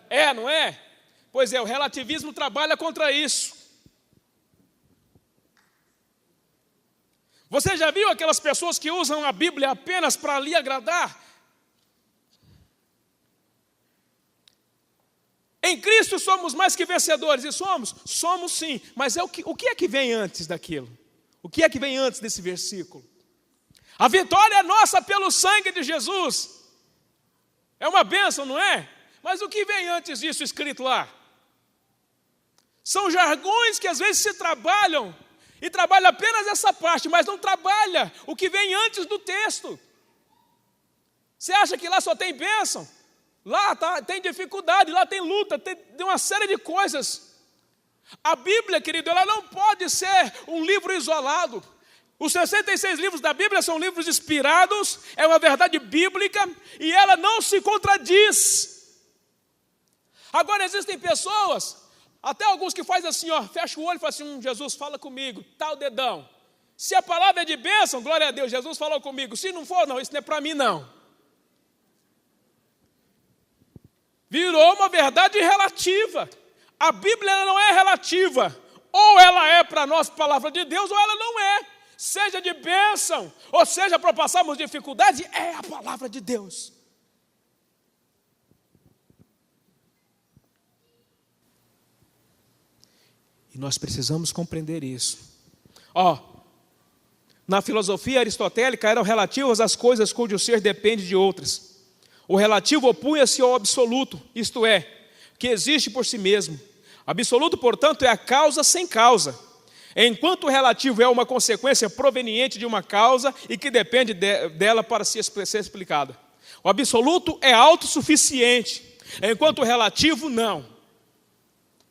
É, não é? Pois é, o relativismo trabalha contra isso. Você já viu aquelas pessoas que usam a Bíblia apenas para lhe agradar? Em Cristo somos mais que vencedores, e somos? Somos sim, mas o que é que vem antes daquilo? O que é que vem antes desse versículo? A vitória é nossa pelo sangue de Jesus. É uma bênção, não é? Mas o que vem antes disso escrito lá? São jargões que às vezes se trabalham, e trabalha apenas essa parte, mas não trabalha o que vem antes do texto. Você acha que lá só tem bênção? Lá tem dificuldade, lá tem luta, tem uma série de coisas. A Bíblia, querido, ela não pode ser um livro isolado. Os 66 livros da Bíblia são livros inspirados, é uma verdade bíblica e ela não se contradiz. Agora existem pessoas, até alguns que fazem assim, ó, fecha o olho e falam assim, Jesus, fala comigo, tá o dedão. Se a palavra é de bênção, glória a Deus, Jesus falou comigo. Se não for, não, isso não é para mim não. Virou uma verdade relativa. A Bíblia ela não é relativa. Ou ela é para nós palavra de Deus, ou ela não é. Seja de bênção, ou seja para passarmos dificuldade, é a palavra de Deus. E nós precisamos compreender isso. Na filosofia aristotélica eram relativas às coisas cujo ser depende de outras. O relativo opunha-se ao absoluto, isto é, que existe por si mesmo. Absoluto, portanto, é a causa sem causa, enquanto o relativo é uma consequência proveniente de uma causa e que depende dela para ser explicada. O absoluto é autossuficiente, Enquanto o relativo, não.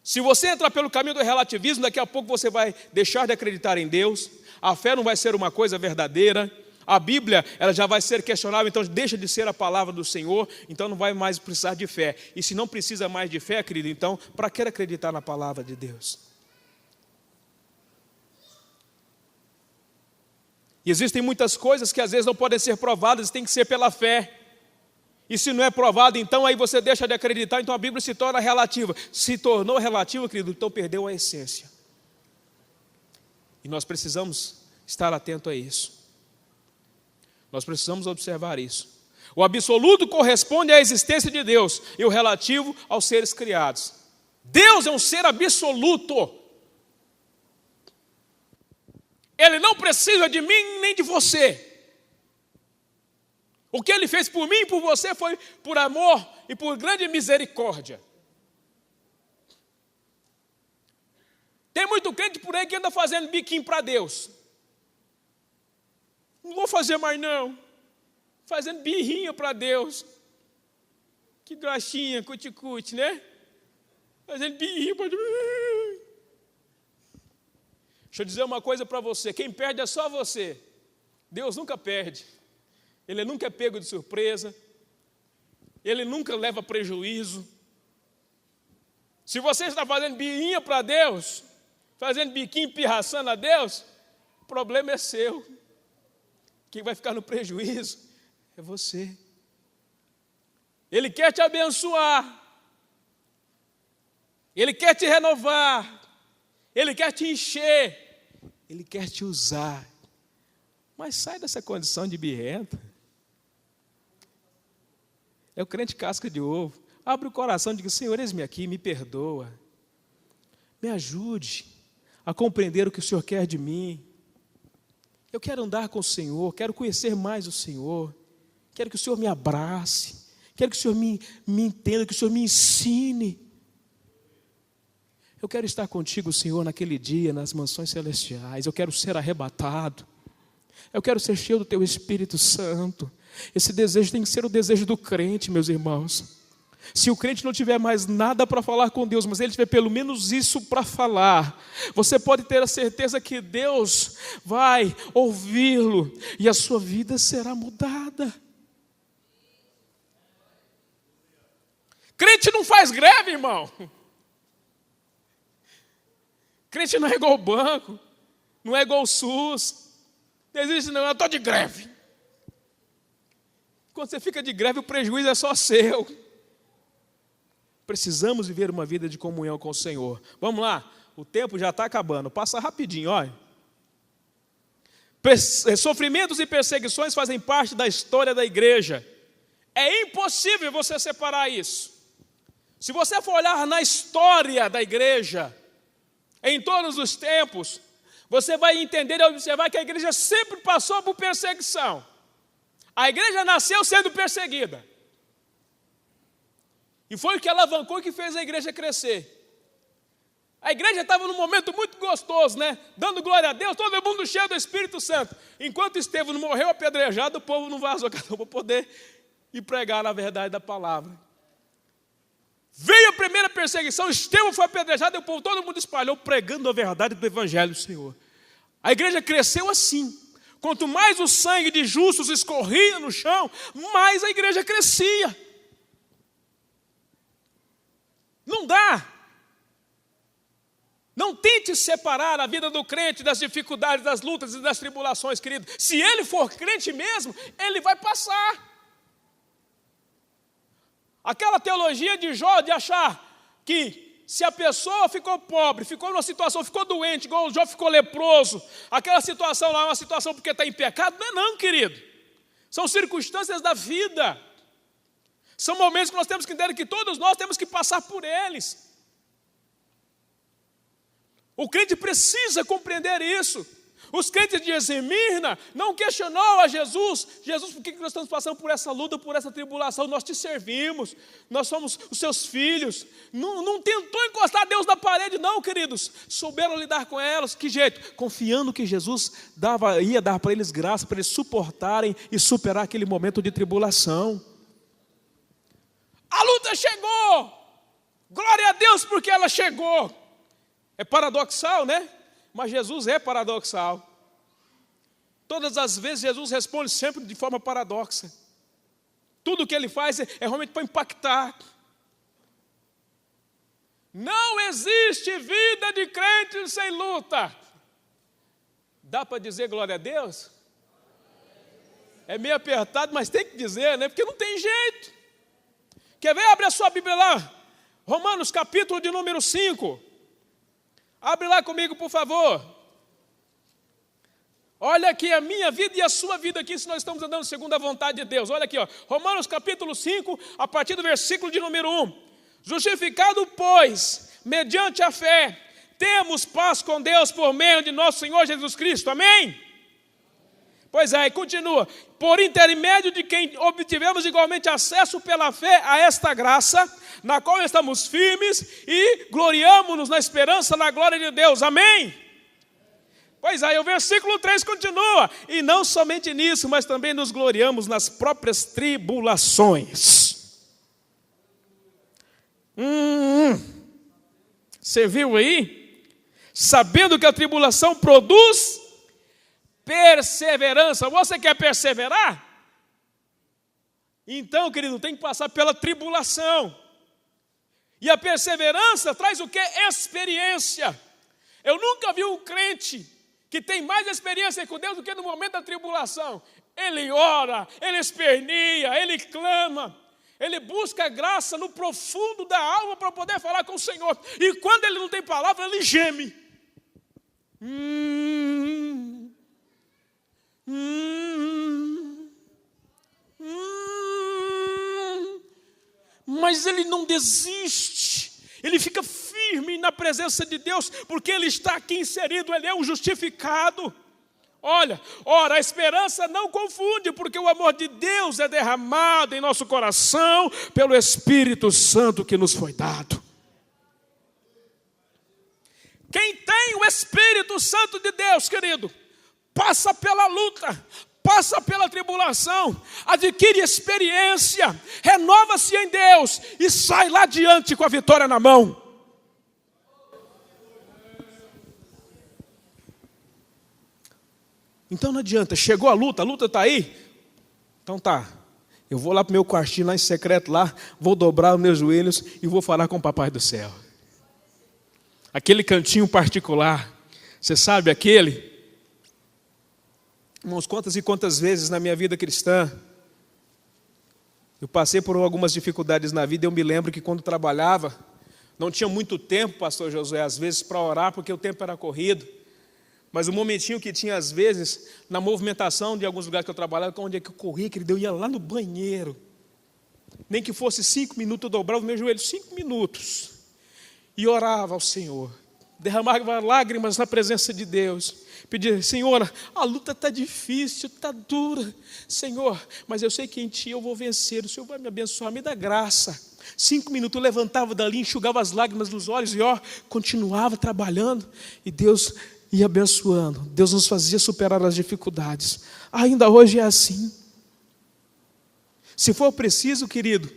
Se você entrar pelo caminho do relativismo, daqui a pouco você vai deixar de acreditar em Deus, a fé não vai ser uma coisa verdadeira, a Bíblia ela já vai ser questionável, então deixa de ser a palavra do Senhor, então não vai mais precisar de fé. E se não precisa mais de fé, querido, então para que acreditar na palavra de Deus? E existem muitas coisas que às vezes não podem ser provadas, tem que ser pela fé. E se não é provado, então aí você deixa de acreditar, então a Bíblia se torna relativa. Se tornou relativa, querido, então perdeu a essência. E nós precisamos estar atento a isso. Nós precisamos observar isso. O absoluto corresponde à existência de Deus e o relativo aos seres criados. Deus é um ser absoluto. Ele não precisa de mim nem de você. O que Ele fez por mim e por você foi por amor e por grande misericórdia. Tem muito crente por aí que anda fazendo biquinho para Deus. Não vou fazer mais não. Fazendo birrinha para Deus. Que graxinha, cuticute, né? Fazendo birrinha para Deus. Deixa eu dizer uma coisa para você. Quem perde é só você. Deus nunca perde. Ele nunca é pego de surpresa. Ele nunca leva prejuízo. Se você está fazendo birrinha para Deus, fazendo biquinho pirraçando a Deus, o problema é seu. Quem vai ficar no prejuízo é você. Ele quer te abençoar. Ele quer te renovar. Ele quer te encher. Ele quer te usar. Mas sai dessa condição de birrenta. É o crente casca de ovo. Abre o coração e diga: Senhor, eis-me aqui, me perdoa. Me ajude a compreender o que o Senhor quer de mim. Eu quero andar com o Senhor, quero conhecer mais o Senhor. Quero que o Senhor me abrace. Quero que o Senhor me entenda, que o Senhor me ensine. Eu quero estar contigo, Senhor, naquele dia, nas mansões celestiais. Eu quero ser arrebatado. Eu quero ser cheio do Teu Espírito Santo. Esse desejo tem que ser o desejo do crente, meus irmãos. Se o crente não tiver mais nada para falar com Deus, mas ele tiver pelo menos isso para falar, você pode ter a certeza que Deus vai ouvi-lo e a sua vida será mudada. Crente não faz greve, irmão. Crente não é igual o banco, não é igual o SUS. Não existe não, eu estou de greve. Quando você fica de greve, o prejuízo é só seu. Precisamos viver uma vida de comunhão com o Senhor. Vamos lá, o tempo já está acabando. Passa rapidinho, olha. Sofrimentos e perseguições fazem parte da história da igreja. É impossível você separar isso. Se você for olhar na história da igreja, em todos os tempos, você vai entender e observar que a igreja sempre passou por perseguição. A igreja nasceu sendo perseguida. E foi o que alavancou e que fez a igreja crescer. A igreja estava num momento muito gostoso, né? Dando glória a Deus, todo mundo cheio do Espírito Santo. Enquanto Estevão morreu apedrejado, o povo não vazou para poder ir pregar a verdade da palavra. Veio a primeira perseguição, Estevão foi apedrejado e o povo, todo mundo espalhou pregando a verdade do Evangelho do Senhor. A igreja cresceu assim. Quanto mais o sangue de justos escorria no chão, mais a igreja crescia. Não dá. Não tente separar a vida do crente das dificuldades, das lutas e das tribulações, querido. Se ele for crente mesmo, ele vai passar. Aquela teologia de Jó de achar que se a pessoa ficou pobre, ficou numa situação, ficou doente, igual o Jó ficou leproso, aquela situação lá é uma situação porque está em pecado, não, querido. São circunstâncias da vida. São momentos que nós temos que entender que todos nós temos que passar por eles. O crente precisa compreender isso. Os crentes de Esmirna não questionou a Jesus. Jesus, por que nós estamos passando por essa luta, por essa tribulação? Nós te servimos, nós somos os seus filhos. Não tentou encostar Deus na parede, não, queridos. Souberam lidar com elas. Que jeito? Confiando que Jesus ia dar para eles graça, para eles suportarem e superar aquele momento de tribulação. A luta chegou. Glória a Deus porque ela chegou. É paradoxal, né? Mas Jesus é paradoxal. Todas as vezes Jesus responde sempre de forma paradoxa. Tudo que ele faz é realmente para impactar. Não existe vida de crente sem luta. Dá para dizer glória a Deus? É meio apertado, mas tem que dizer, né? Porque não tem jeito. Quer ver? Abre a sua Bíblia lá. Romanos capítulo de número 5. Abre lá comigo, por favor. Olha aqui a minha vida e a sua vida aqui, se nós estamos andando segundo a vontade de Deus. Olha aqui, ó. Romanos capítulo 5, a partir do versículo de número 1. Justificado, pois, mediante a fé, temos paz com Deus por meio de nosso Senhor Jesus Cristo. Amém? Pois é, e continua. Por intermédio de quem obtivemos igualmente acesso pela fé a esta graça, na qual estamos firmes e gloriamo-nos na esperança da glória de Deus. Amém? Pois aí, o versículo 3 continua. E não somente nisso, mas também nos gloriamos nas próprias tribulações. Você viu aí? Sabendo que a tribulação produz perseverança. Você quer perseverar? Então, querido, tem que passar pela tribulação. E a perseverança traz o quê? Experiência. Eu nunca vi um crente que tem mais experiência com Deus do que no momento da tribulação. Ele ora, ele esperneia, ele clama, ele busca graça no profundo da alma para poder falar com o Senhor. E quando ele não tem palavra, ele geme. Mas ele não desiste. Ele fica firme na presença de Deus, porque ele está aqui inserido, ele é um justificado. Olha, ora, a esperança não confunde, porque o amor de Deus é derramado em nosso coração pelo Espírito Santo que nos foi dado. Quem tem o Espírito Santo de Deus, querido, passa pela luta, passa pela tribulação, adquire experiência, renova-se em Deus e sai lá adiante com a vitória na mão. Então não adianta, chegou a luta está aí? Então tá, eu vou lá para o meu quartinho lá em secreto lá, vou dobrar os meus joelhos e vou falar com o Papai do Céu. Aquele cantinho particular, você sabe aquele? Irmãos, quantas e quantas vezes na minha vida cristã eu passei por algumas dificuldades na vida. Eu me lembro que quando trabalhava, não tinha muito tempo, pastor Josué, às vezes para orar, porque o tempo era corrido. Mas o momentinho que tinha, às vezes, na movimentação de alguns lugares que eu trabalhava, onde é que eu corria, querido, eu ia lá no banheiro. Nem que fosse 5 minutos, eu dobrava os meus joelhos 5 minutos. E orava ao Senhor. Derramava lágrimas na presença de Deus. Pedia, Senhor, a luta está difícil, está dura. Senhor, mas eu sei que em Ti eu vou vencer. O Senhor vai me abençoar, me dá graça. 5 minutos eu levantava dali, enxugava as lágrimas dos olhos e continuava trabalhando. E Deus ia abençoando. Deus nos fazia superar as dificuldades. Ainda hoje é assim. Se for preciso, querido,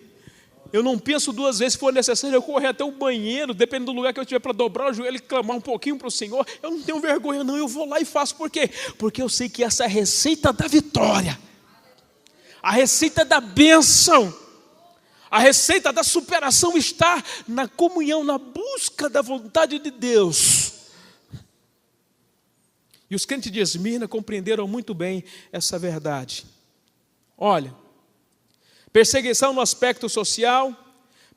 eu não penso 2 vezes, se for necessário, eu correr até o banheiro, dependendo do lugar que eu tiver para dobrar o joelho e clamar um pouquinho para o Senhor. Eu não tenho vergonha não, eu vou lá e faço. Por quê? Porque eu sei que essa é a receita da vitória. A receita da bênção. A receita da superação está na comunhão, na busca da vontade de Deus. E os crentes de Esmirna compreenderam muito bem essa verdade. Olha, perseguição no aspecto social,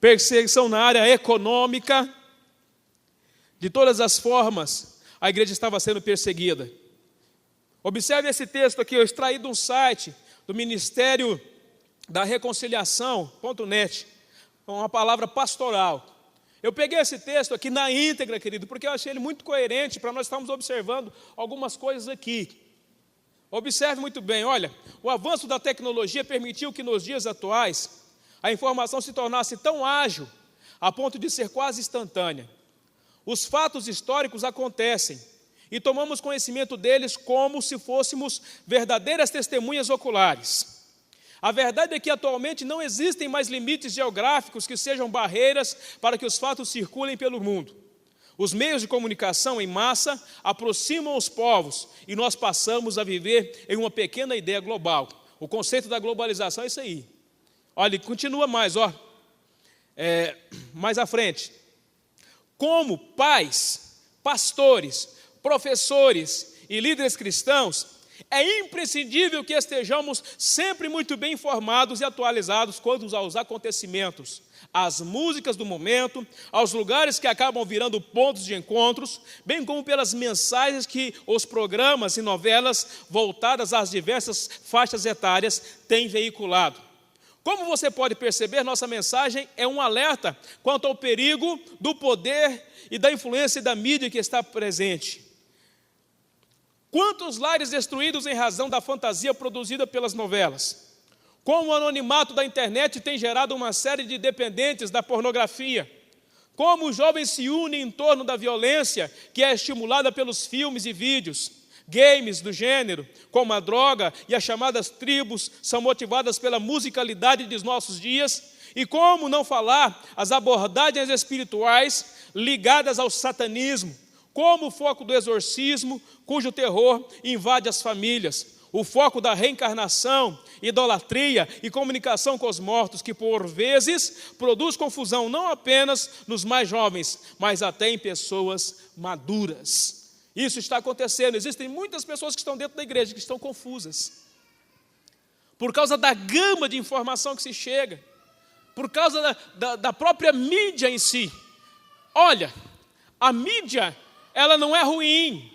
perseguição na área econômica, de todas as formas, a igreja estava sendo perseguida. Observe esse texto aqui, eu extraí de um site do Ministério da Reconciliação.net, uma palavra pastoral. Eu peguei esse texto aqui na íntegra, querido, porque eu achei ele muito coerente para nós estarmos observando algumas coisas aqui. Observe muito bem, olha, o avanço da tecnologia permitiu que nos dias atuais a informação se tornasse tão ágil a ponto de ser quase instantânea. Os fatos históricos acontecem e tomamos conhecimento deles como se fôssemos verdadeiras testemunhas oculares. A verdade é que atualmente não existem mais limites geográficos que sejam barreiras para que os fatos circulem pelo mundo. Os meios de comunicação em massa aproximam os povos e nós passamos a viver em uma pequena ideia global. O conceito da globalização é isso aí. Olha, continua mais, mais à frente. Como pais, pastores, professores e líderes cristãos, é imprescindível que estejamos sempre muito bem informados e atualizados quanto aos acontecimentos, às músicas do momento, aos lugares que acabam virando pontos de encontros, bem como pelas mensagens que os programas e novelas voltadas às diversas faixas etárias têm veiculado. Como você pode perceber, nossa mensagem é um alerta quanto ao perigo do poder e da influência da mídia que está presente. Quantos lares destruídos em razão da fantasia produzida pelas novelas? Como o anonimato da internet tem gerado uma série de dependentes da pornografia? Como os jovens se unem em torno da violência que é estimulada pelos filmes e vídeos? Games do gênero, como a droga e as chamadas tribos, são motivadas pela musicalidade dos nossos dias? E como não falar as abordagens espirituais ligadas ao satanismo, como o foco do exorcismo, cujo terror invade as famílias, o foco da reencarnação, idolatria e comunicação com os mortos, que por vezes produz confusão não apenas nos mais jovens, mas até em pessoas maduras. Isso está acontecendo. Existem muitas pessoas que estão dentro da igreja que estão confusas, por causa da gama de informação que se chega, por causa da própria mídia em si. Olha, a mídia, ela não é ruim,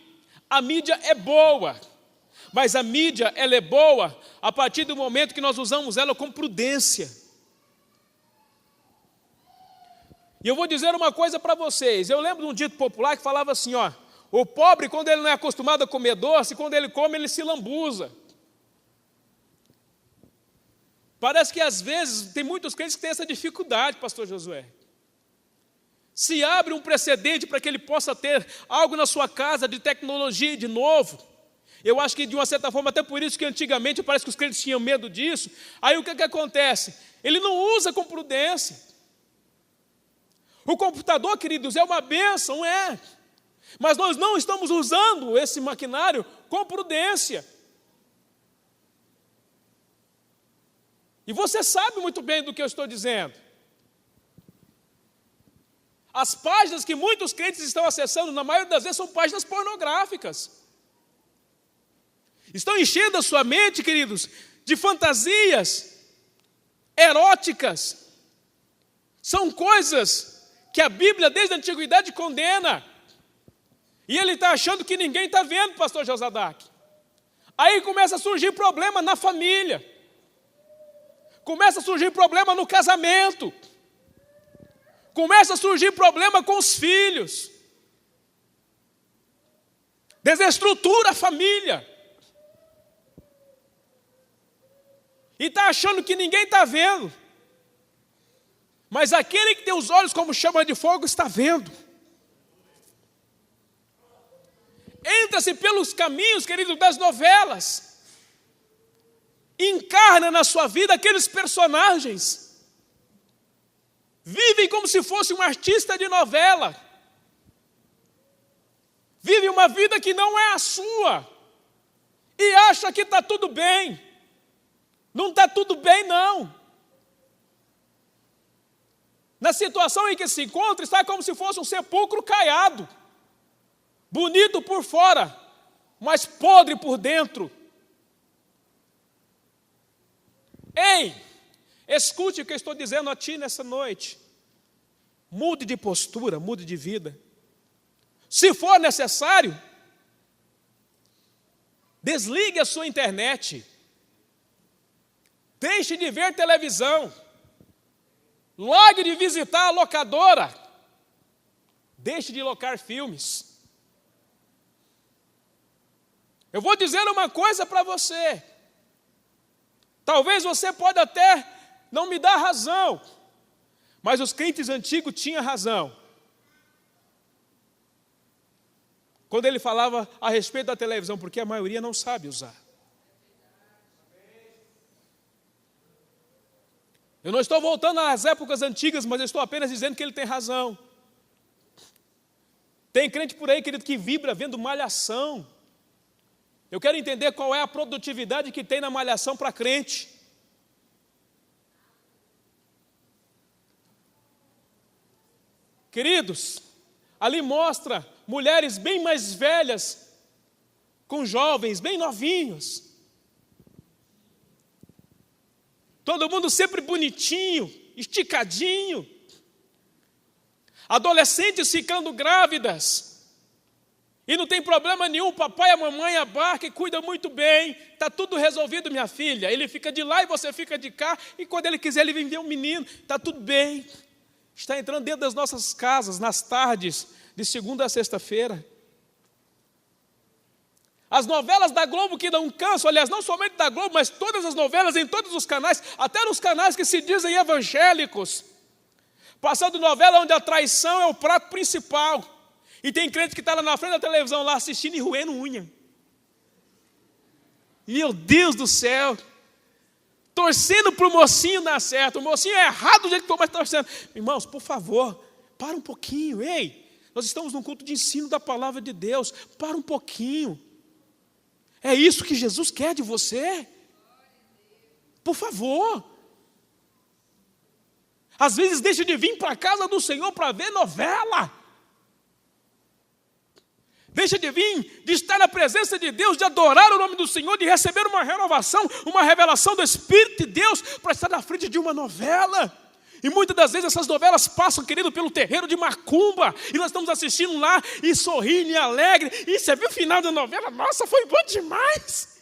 a mídia é boa, mas a mídia, ela é boa a partir do momento que nós usamos ela com prudência. E eu vou dizer uma coisa para vocês, eu lembro de um dito popular que falava assim, o pobre, quando ele não é acostumado a comer doce, quando ele come, ele se lambuza. Parece que às vezes tem muitos crentes que têm essa dificuldade, pastor Josué. Se abre um precedente para que ele possa ter algo na sua casa de tecnologia de novo. Eu acho que de uma certa forma, até por isso que antigamente parece que os crentes tinham medo disso. Aí o que acontece? Ele não usa com prudência. O computador, queridos, é uma bênção, mas nós não estamos usando esse maquinário com prudência. E você sabe muito bem do que eu estou dizendo. As páginas que muitos crentes estão acessando, na maioria das vezes, são páginas pornográficas. Estão enchendo a sua mente, queridos, de fantasias eróticas. São coisas que a Bíblia, desde a antiguidade, condena. E ele está achando que ninguém está vendo, pastor Josadac. Aí começa a surgir problema na família. Começa a surgir problema no casamento. Começa a surgir problema com os filhos. Desestrutura a família. E está achando que ninguém está vendo. Mas aquele que tem os olhos como chama de fogo está vendo. Entra-se pelos caminhos, querido, das novelas. Encarna na sua vida aqueles personagens. Vivem como se fosse um artista de novela. Vive uma vida que não é a sua. E acha que está tudo bem. Não está tudo bem, não. Na situação em que se encontra, está como se fosse um sepulcro caiado. Bonito por fora, mas podre por dentro. Ei, escute o que eu estou dizendo a ti nessa noite. Mude de postura, mude de vida. Se for necessário, desligue a sua internet. Deixe de ver televisão. Largue de visitar a locadora. Deixe de locar filmes. Eu vou dizer uma coisa para você. Talvez você pode até não me dar razão, mas os crentes antigos tinham razão. Quando ele falava a respeito da televisão, porque a maioria não sabe usar. Eu não estou voltando às épocas antigas, mas eu estou apenas dizendo que ele tem razão. Tem crente por aí, querido, que vibra vendo malhação. Eu quero entender qual é a produtividade que tem na malhação para crente. Queridos, ali mostra mulheres bem mais velhas, com jovens bem novinhos. Todo mundo sempre bonitinho, esticadinho. Adolescentes ficando grávidas. E não tem problema nenhum, o papai e a mamãe abarcam e cuidam muito bem. Está tudo resolvido, minha filha. Ele fica de lá e você fica de cá. E quando ele quiser, ele vem ver um menino. Está tudo bem. Está entrando dentro das nossas casas, nas tardes, de segunda a sexta-feira. As novelas da Globo que não cansam, aliás, não somente da Globo, mas todas as novelas em todos os canais, até nos canais que se dizem evangélicos, passando novela onde a traição é o prato principal, e tem crente que está lá na frente da televisão, lá assistindo e roendo unha. Meu Deus do céu, torcendo para o mocinho dar certo, o mocinho é errado do jeito que estou, mas torcendo. Irmãos, por favor, para um pouquinho, ei, nós estamos num culto de ensino da palavra de Deus, para um pouquinho. É isso que Jesus quer de você? Por favor. Às vezes deixa de vir para a casa do Senhor para ver novela. Deixa de vir, de estar na presença de Deus, de adorar o nome do Senhor, de receber uma renovação, uma revelação do Espírito de Deus, para estar na frente de uma novela. E muitas das vezes essas novelas passam, querido, pelo terreiro de macumba, e nós estamos assistindo lá, e sorrindo, e alegre, e você viu o final da novela? Nossa, foi bom demais!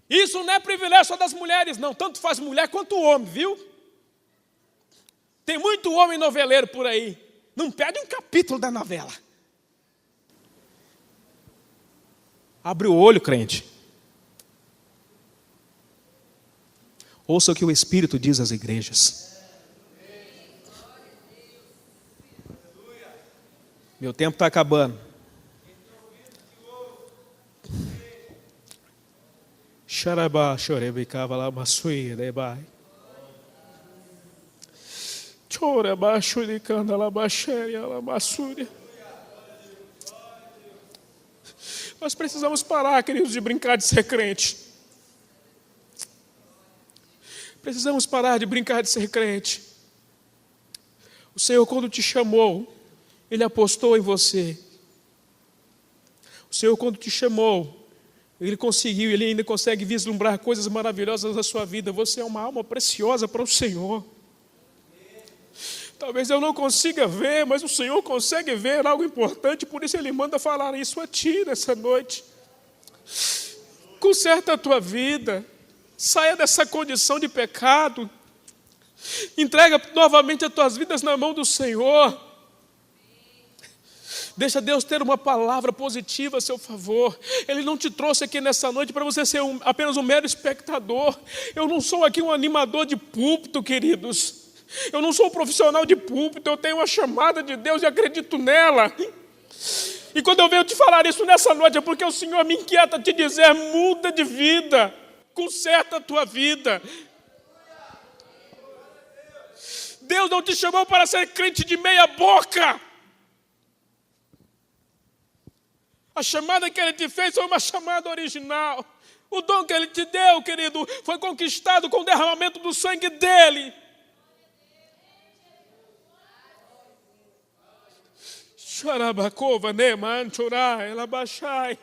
Isso não é privilégio só das mulheres, não, tanto faz mulher quanto homem, viu? Tem muito homem noveleiro por aí, não perde um capítulo da novela. Abre o olho, crente. Ouça o que o Espírito diz às igrejas. Meu tempo está acabando. Xarabá, chorebicava lá, maçuia, debai. Chorabá, churicanda, lá, baixéria, lá, maçúria. Nós precisamos parar, queridos, de brincar de ser crente. Precisamos parar de brincar de ser crente. O Senhor, quando te chamou, Ele apostou em você. O Senhor, quando te chamou, Ele conseguiu, Ele ainda consegue vislumbrar coisas maravilhosas na sua vida. Você é uma alma preciosa para o Senhor. Talvez eu não consiga ver, mas o Senhor consegue ver algo importante, por isso Ele manda falar isso a ti nessa noite. Conserta a tua vida. Saia dessa condição de pecado. Entrega novamente as tuas vidas na mão do Senhor. Deixa Deus ter uma palavra positiva a seu favor. Ele não te trouxe aqui nessa noite para você ser apenas um mero espectador. Eu não sou aqui um animador de púlpito, queridos. Eu não sou um profissional de púlpito. Eu tenho uma chamada de Deus e acredito nela. E quando eu venho te falar isso nessa noite é porque o Senhor me inquieta a te dizer: muda de vida. Conserta a tua vida. Deus não te chamou para ser crente de meia boca. A chamada que Ele te fez foi uma chamada original. O dom que Ele te deu, querido, foi conquistado com o derramamento do sangue dEle. Xarabacova, Neman, Chorá, ela baixai.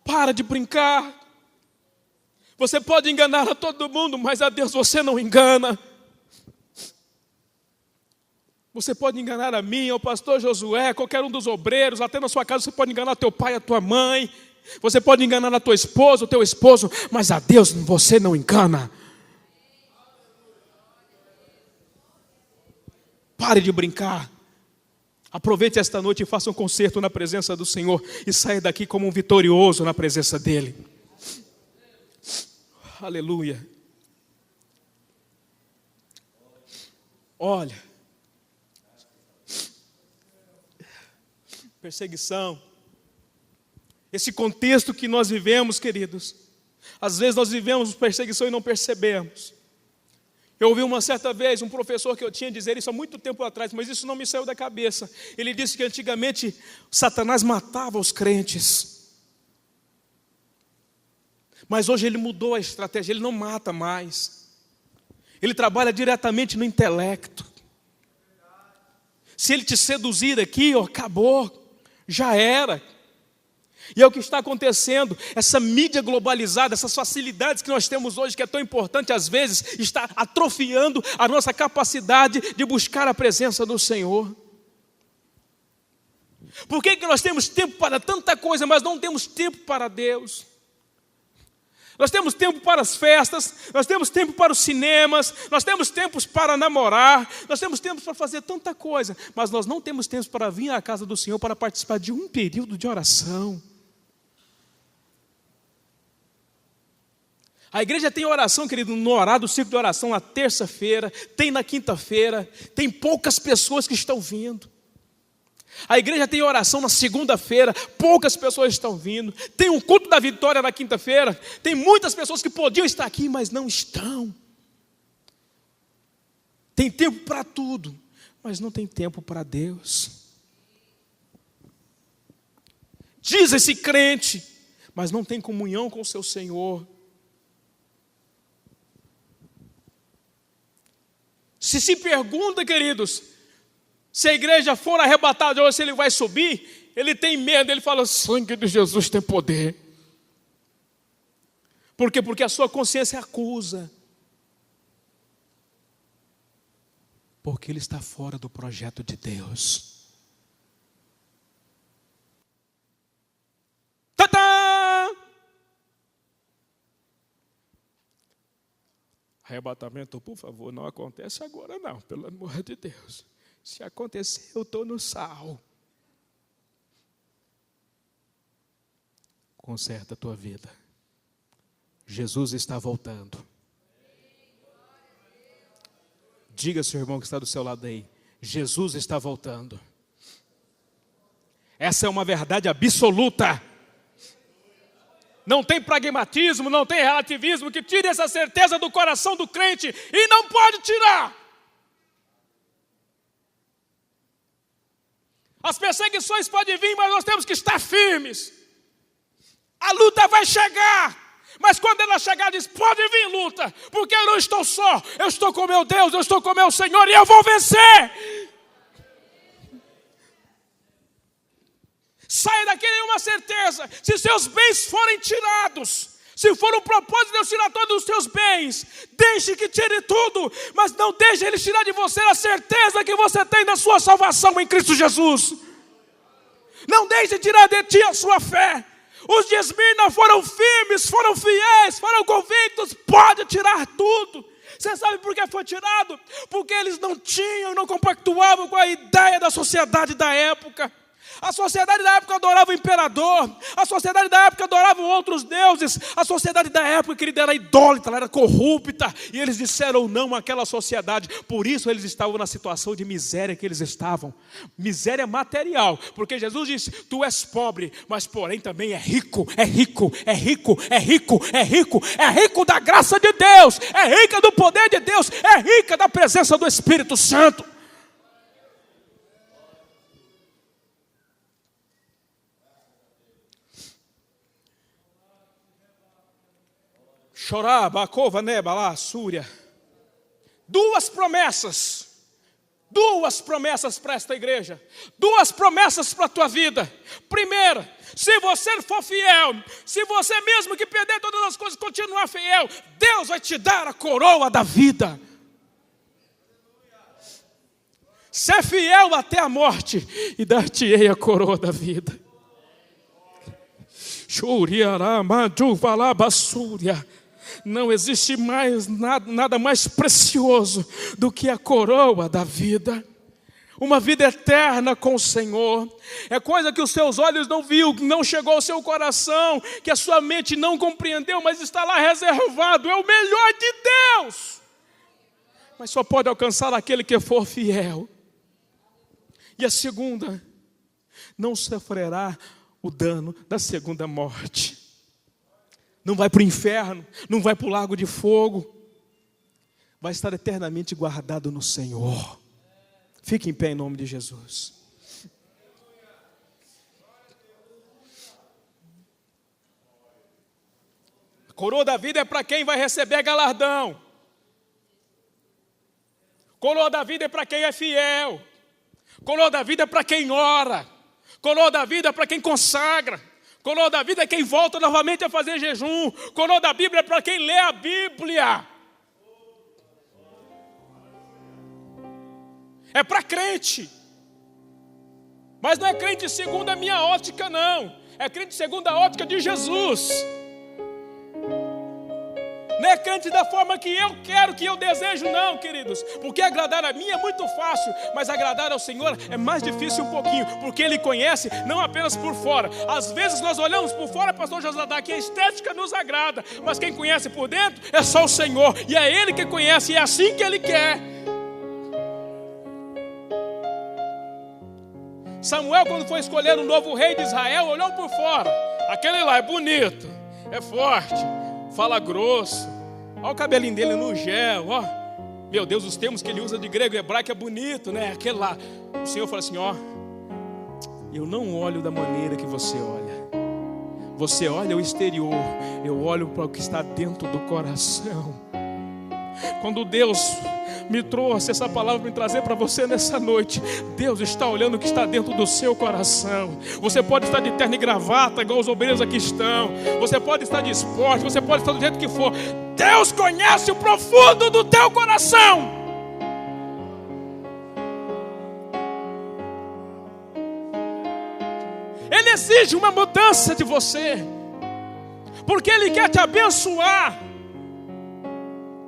Para de brincar. Você pode enganar a todo mundo, mas a Deus você não engana. Você pode enganar a mim, ao pastor Josué, qualquer um dos obreiros, até na sua casa você pode enganar teu pai, a tua mãe. Você pode enganar a tua esposa, o teu esposo, mas a Deus você não engana. Pare de brincar. Aproveite esta noite e faça um concerto na presença do Senhor e saia daqui como um vitorioso na presença dEle. Aleluia. Olha, perseguição, Esse contexto que nós vivemos, queridos, às vezes nós vivemos perseguição e não percebemos. Eu ouvi uma certa vez um professor que eu tinha dizer isso há muito tempo atrás, mas isso não me saiu da cabeça. Ele disse que antigamente Satanás matava os crentes. Mas hoje ele mudou a estratégia, ele não mata mais. Ele trabalha diretamente no intelecto. Se ele te seduzir aqui, acabou, já era. E é o que está acontecendo, essa mídia globalizada, essas facilidades que nós temos hoje, que é tão importante às vezes, está atrofiando a nossa capacidade de buscar a presença do Senhor. Por que nós temos tempo para tanta coisa, mas não temos tempo para Deus? Nós temos tempo para as festas, nós temos tempo para os cinemas, nós temos tempos para namorar, nós temos tempo para fazer tanta coisa, mas nós não temos tempo para vir à casa do Senhor para participar de um período de oração. A igreja tem oração, querido, no horário do ciclo de oração na terça-feira, tem na quinta-feira, tem poucas pessoas que estão vindo. A igreja tem oração na segunda-feira, poucas pessoas estão vindo. Tem um culto da vitória na quinta-feira, tem muitas pessoas que podiam estar aqui, mas não estão. Tem tempo para tudo, mas não tem tempo para Deus. Diz esse crente, mas não tem comunhão com o seu Senhor. Se pergunta, queridos, se a igreja for arrebatada ou se ele vai subir, ele tem medo, ele fala, o sangue de Jesus tem poder. Por quê? Porque a sua consciência acusa. Porque ele está fora do projeto de Deus. Tadã! Arrebatamento, por favor, não acontece agora não, pelo amor de Deus. Se acontecer, eu estou no sal. Conserta a tua vida. Jesus está voltando. Diga ao seu irmão que está do seu lado aí, Jesus está voltando. Essa é uma verdade absoluta. Não tem pragmatismo, não tem relativismo que tire essa certeza do coração do crente, e não pode tirar. As perseguições podem vir, mas nós temos que estar firmes. A luta vai chegar, mas quando ela chegar, diz, pode vir luta, porque eu não estou só, eu estou com meu Deus, eu estou com meu Senhor, e eu vou vencer. Saia daqui em uma certeza, se seus bens forem tirados, se for um propósito de Deus tirar todos os teus bens, deixe que tire tudo, mas não deixe Ele tirar de você a certeza que você tem da sua salvação em Cristo Jesus. Não deixe tirar de ti a sua fé. Os de Esmirna foram firmes, foram fiéis, foram convictos, pode tirar tudo. Você sabe por que foi tirado? Porque eles não tinham, não compactuavam com a ideia da sociedade da época. A sociedade da época adorava o imperador, a sociedade da época adorava outros deuses, a sociedade da época, querida, era idólatra, ela era corrupta, e eles disseram não àquela sociedade, por isso eles estavam na situação de miséria que eles estavam, miséria material, porque Jesus disse, tu és pobre, mas porém também é rico, é rico, é rico, é rico, é rico, é rico da graça de Deus, é rica do poder de Deus, é rica da presença do Espírito Santo. Chorá, Bacova, Neba, lá, Súria. Duas promessas para esta igreja, duas promessas para a tua vida. Primeira, se você for fiel, se você mesmo que perder todas as coisas continuar fiel, Deus vai te dar a coroa da vida. Ser fiel até a morte e dar-te-ei a coroa da vida. Churiará, Madjuvalá, Bassúria. Não existe mais nada mais precioso do que a coroa da vida. Uma vida eterna com o Senhor. É coisa que os seus olhos não viu, que não chegou ao seu coração, que a sua mente não compreendeu, mas está lá reservado. É o melhor de Deus. Mas só pode alcançar aquele que for fiel. E a segunda, não sofrerá o dano da segunda morte. Não vai para o inferno, não vai para o lago de fogo. Vai estar eternamente guardado no Senhor. Fique em pé em nome de Jesus. A coroa da vida é para quem vai receber galardão. Coroa da vida é para quem é fiel. Coroa da vida é para quem ora. Coroa da vida é para quem consagra. Coroa da vida é quem volta novamente a fazer jejum. Coroa da Bíblia é para quem lê a Bíblia. É para crente. Mas não é crente segundo a minha ótica, não. É crente segundo a ótica de Jesus. Não é crente da forma que eu quero, que eu desejo, não, queridos. Porque agradar a mim é muito fácil, mas agradar ao Senhor é mais difícil um pouquinho, porque Ele conhece não apenas por fora. Às vezes nós olhamos por fora, pastor Josadá, que a estética nos agrada, mas quem conhece por dentro é só o Senhor. E é Ele que conhece, e é assim que Ele quer. Samuel, quando foi escolher um novo rei de Israel, olhou por fora. Aquele lá é bonito, é forte, fala grosso. Olha o cabelinho dele no gel, ó. Meu Deus, os termos que ele usa de grego e hebraico é bonito, né? Aquele lá. O Senhor fala assim, ó. Eu não olho da maneira que você olha. Você olha o exterior, eu olho para o que está dentro do coração. Quando Deus me trouxe essa palavra para me trazer para você nessa noite, Deus está olhando o que está dentro do seu coração. Você pode estar de terno e gravata, igual os obreiros aqui estão. Você pode estar de esporte, você pode estar do jeito que for. Deus conhece o profundo do teu coração. Ele exige uma mudança de você, porque Ele quer te abençoar.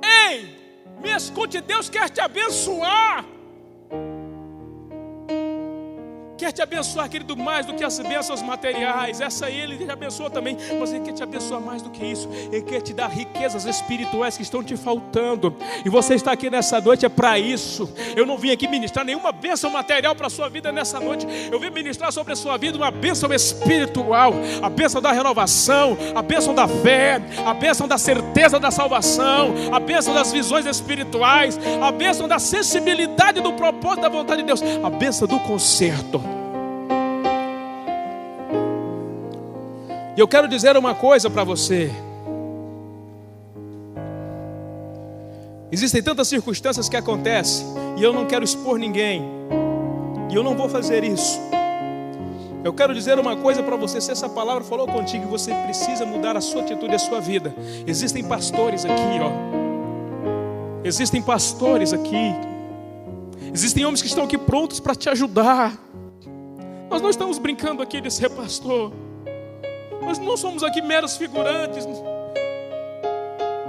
Ei, me escute, Deus quer te abençoar. Quer te abençoar, querido, mais do que as bênçãos materiais. Essa Ele te abençoa também, mas Ele quer te abençoar mais do que isso. Ele quer te dar riquezas espirituais que estão te faltando. E você está aqui nessa noite é para isso. Eu não vim aqui ministrar nenhuma bênção material para a sua vida nessa noite. Eu vim ministrar sobre a sua vida uma bênção espiritual. A bênção da renovação, a bênção da fé, a bênção da certeza da salvação, a bênção das visões espirituais, a bênção da sensibilidade do propósito da vontade de Deus, a bênção do conserto. E eu quero dizer uma coisa para você. Existem tantas circunstâncias que acontecem, e eu não quero expor ninguém, e eu não vou fazer isso. Eu quero dizer uma coisa para você. Se essa palavra falou contigo, você precisa mudar a sua atitude, a sua vida. Existem pastores aqui, ó. Existem pastores aqui. Existem homens que estão aqui prontos para te ajudar. Nós não estamos brincando aqui de ser pastor. Nós não somos aqui meros figurantes.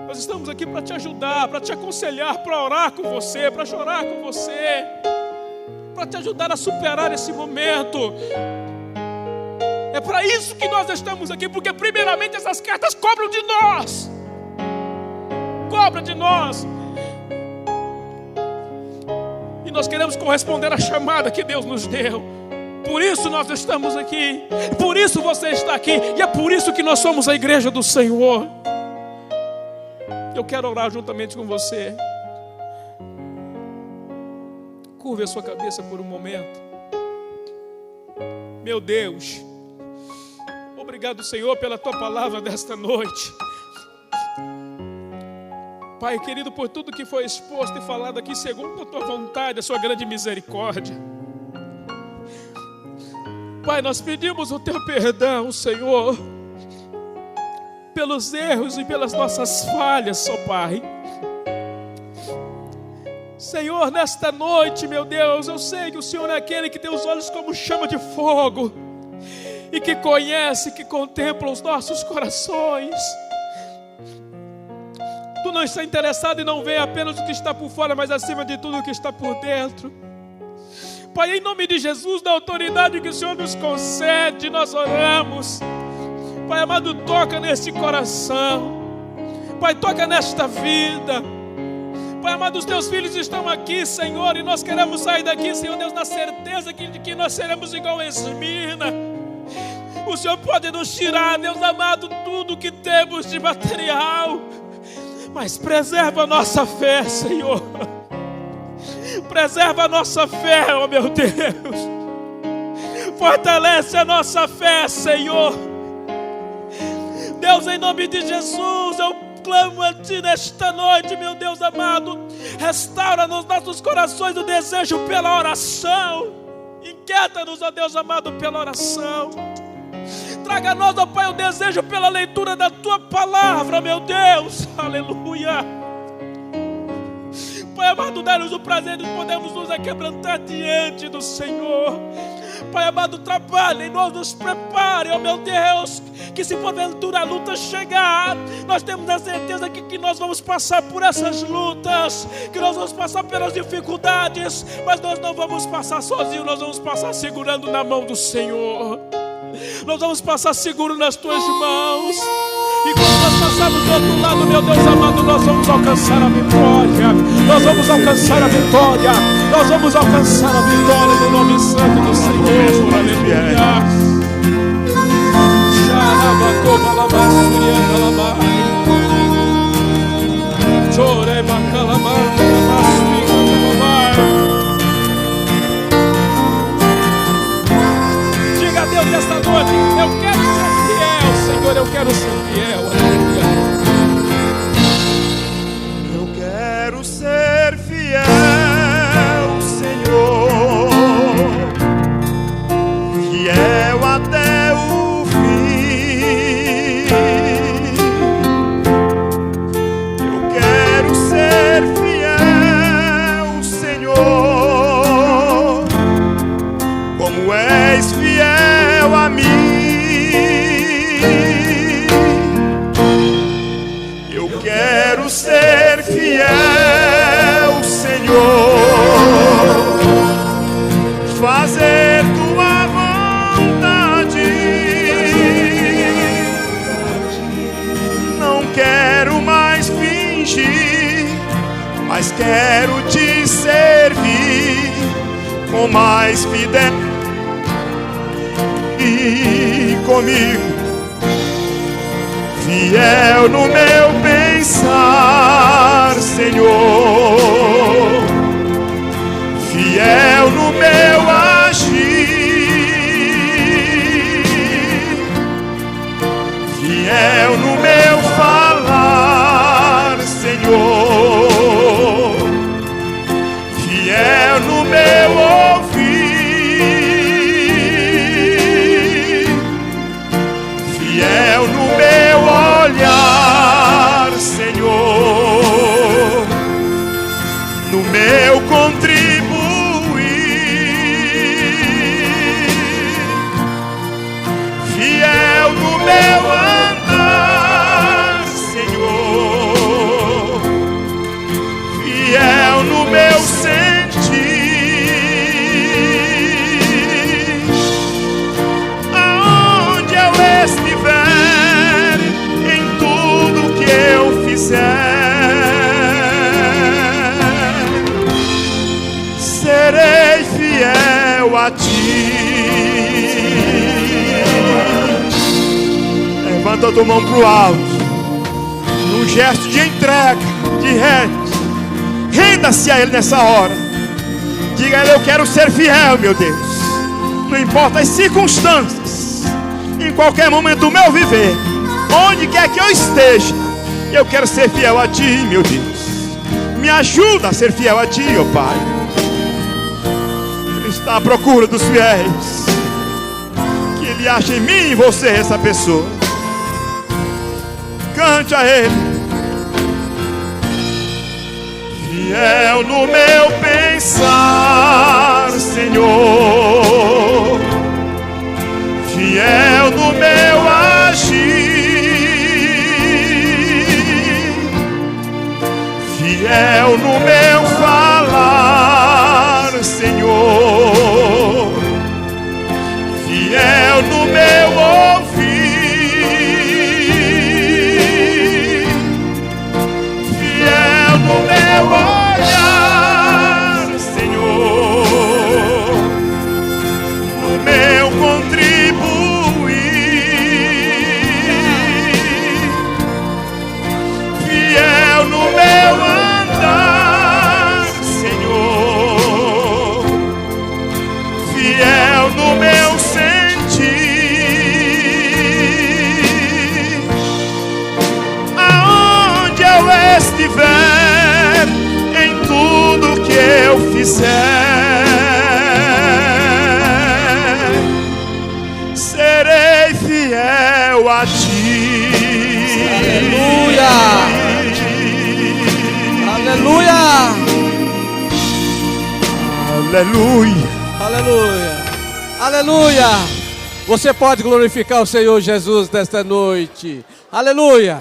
Nós estamos aqui para te ajudar, para te aconselhar, para orar com você, para chorar com você, para te ajudar a superar esse momento. É para isso que nós estamos aqui, porque primeiramente essas cartas cobram de nós. Cobram de nós. E nós queremos corresponder à chamada que Deus nos deu. Por isso nós estamos aqui, por isso você está aqui, e é por isso que nós somos a igreja do Senhor. Eu quero orar juntamente com você. Curve a sua cabeça por um momento. Meu Deus, obrigado, Senhor, pela Tua palavra desta noite. Pai querido, por tudo que foi exposto e falado aqui, segundo a Tua vontade, a Sua grande misericórdia. Pai, nós pedimos o Teu perdão, Senhor, pelos erros e pelas nossas falhas, ó Pai. Senhor, nesta noite, meu Deus, eu sei que o Senhor é aquele que tem os olhos como chama de fogo e que conhece, que contempla os nossos corações. Tu não está interessado em não ver apenas o que está por fora, mas acima de tudo o que está por dentro. Pai, em nome de Jesus, da autoridade que o Senhor nos concede, nós oramos. Pai amado, toca neste coração. Pai, toca nesta vida. Pai amado, os Teus filhos estão aqui, Senhor, e nós queremos sair daqui, Senhor Deus, na certeza de que nós seremos igual a Esmirna. O Senhor pode nos tirar, Deus amado, tudo que temos de material, mas preserva a nossa fé, Senhor. Preserva a nossa fé, ó meu Deus. Fortalece a nossa fé, Senhor. Deus, em nome de Jesus, eu clamo a Ti nesta noite, meu Deus amado. Restaura nos nossos corações o desejo pela oração. Inquieta-nos, ó Deus amado, pela oração. Traga a nós, ó Pai, o desejo pela leitura da Tua palavra, meu Deus. Aleluia. Pai amado, dá-nos o prazer de podermos nos aquebrantar diante do Senhor. Pai amado, trabalhe em nós, nos prepare, ó meu Deus, que se porventura a luta chegar, nós temos a certeza que nós vamos passar por essas lutas, que nós vamos passar pelas dificuldades, mas nós não vamos passar sozinhos, nós vamos passar segurando na mão do Senhor. Nós vamos passar seguro nas Tuas mãos. E quando nós passarmos do outro lado, meu Deus amado, nós vamos alcançar a vitória. Nós vamos alcançar a vitória. Nós vamos alcançar a vitória no nome santo do Senhor. Aleluia. Diga a Deus esta noite: eu quero ser fiel, Senhor, eu quero ser fiel. Aleluia. Eu quero ser fiel, Senhor, fiel até o fim. Eu quero ser fiel, Senhor, como és fiel a mim. Eu quero ser fiel, Senhor, fazer Tua vontade. Não quero mais fingir, mas quero Te servir com mais fidelidade. E comigo, fiel no meu pensar, Senhor, fiel no meu agir, fiel no meu falar, Senhor, fiel no meu ouvir, fiel no meu olhar, Senhor, no meu contribuir, fiel no meu andar, Senhor, fiel no meu sentir, aonde eu estiver, em tudo que eu fizer, serei fiel a Ti. Levanta a tua mão pro alto, num gesto de entrega, de renda-se a Ele nessa hora. Diga a Ele: eu quero ser fiel, meu Deus, não importa as circunstâncias, em qualquer momento do meu viver, onde quer que eu esteja, eu quero ser fiel a Ti, meu Deus. Me ajuda a ser fiel a Ti, ó Pai. Ele está à procura dos fiéis, que Ele acha em mim e em você essa pessoa. Cante a Ele. Fiel no meu pensar, Senhor, fiel no meu agir, fiel no meu falar, Senhor, fiel no meu ouvir, fiel no meu olhar, Senhor, no meu contribuir, serei fiel a ti. Aleluia! Aleluia! Aleluia! Aleluia! Aleluia! Você pode glorificar o Senhor Jesus nesta noite. Aleluia!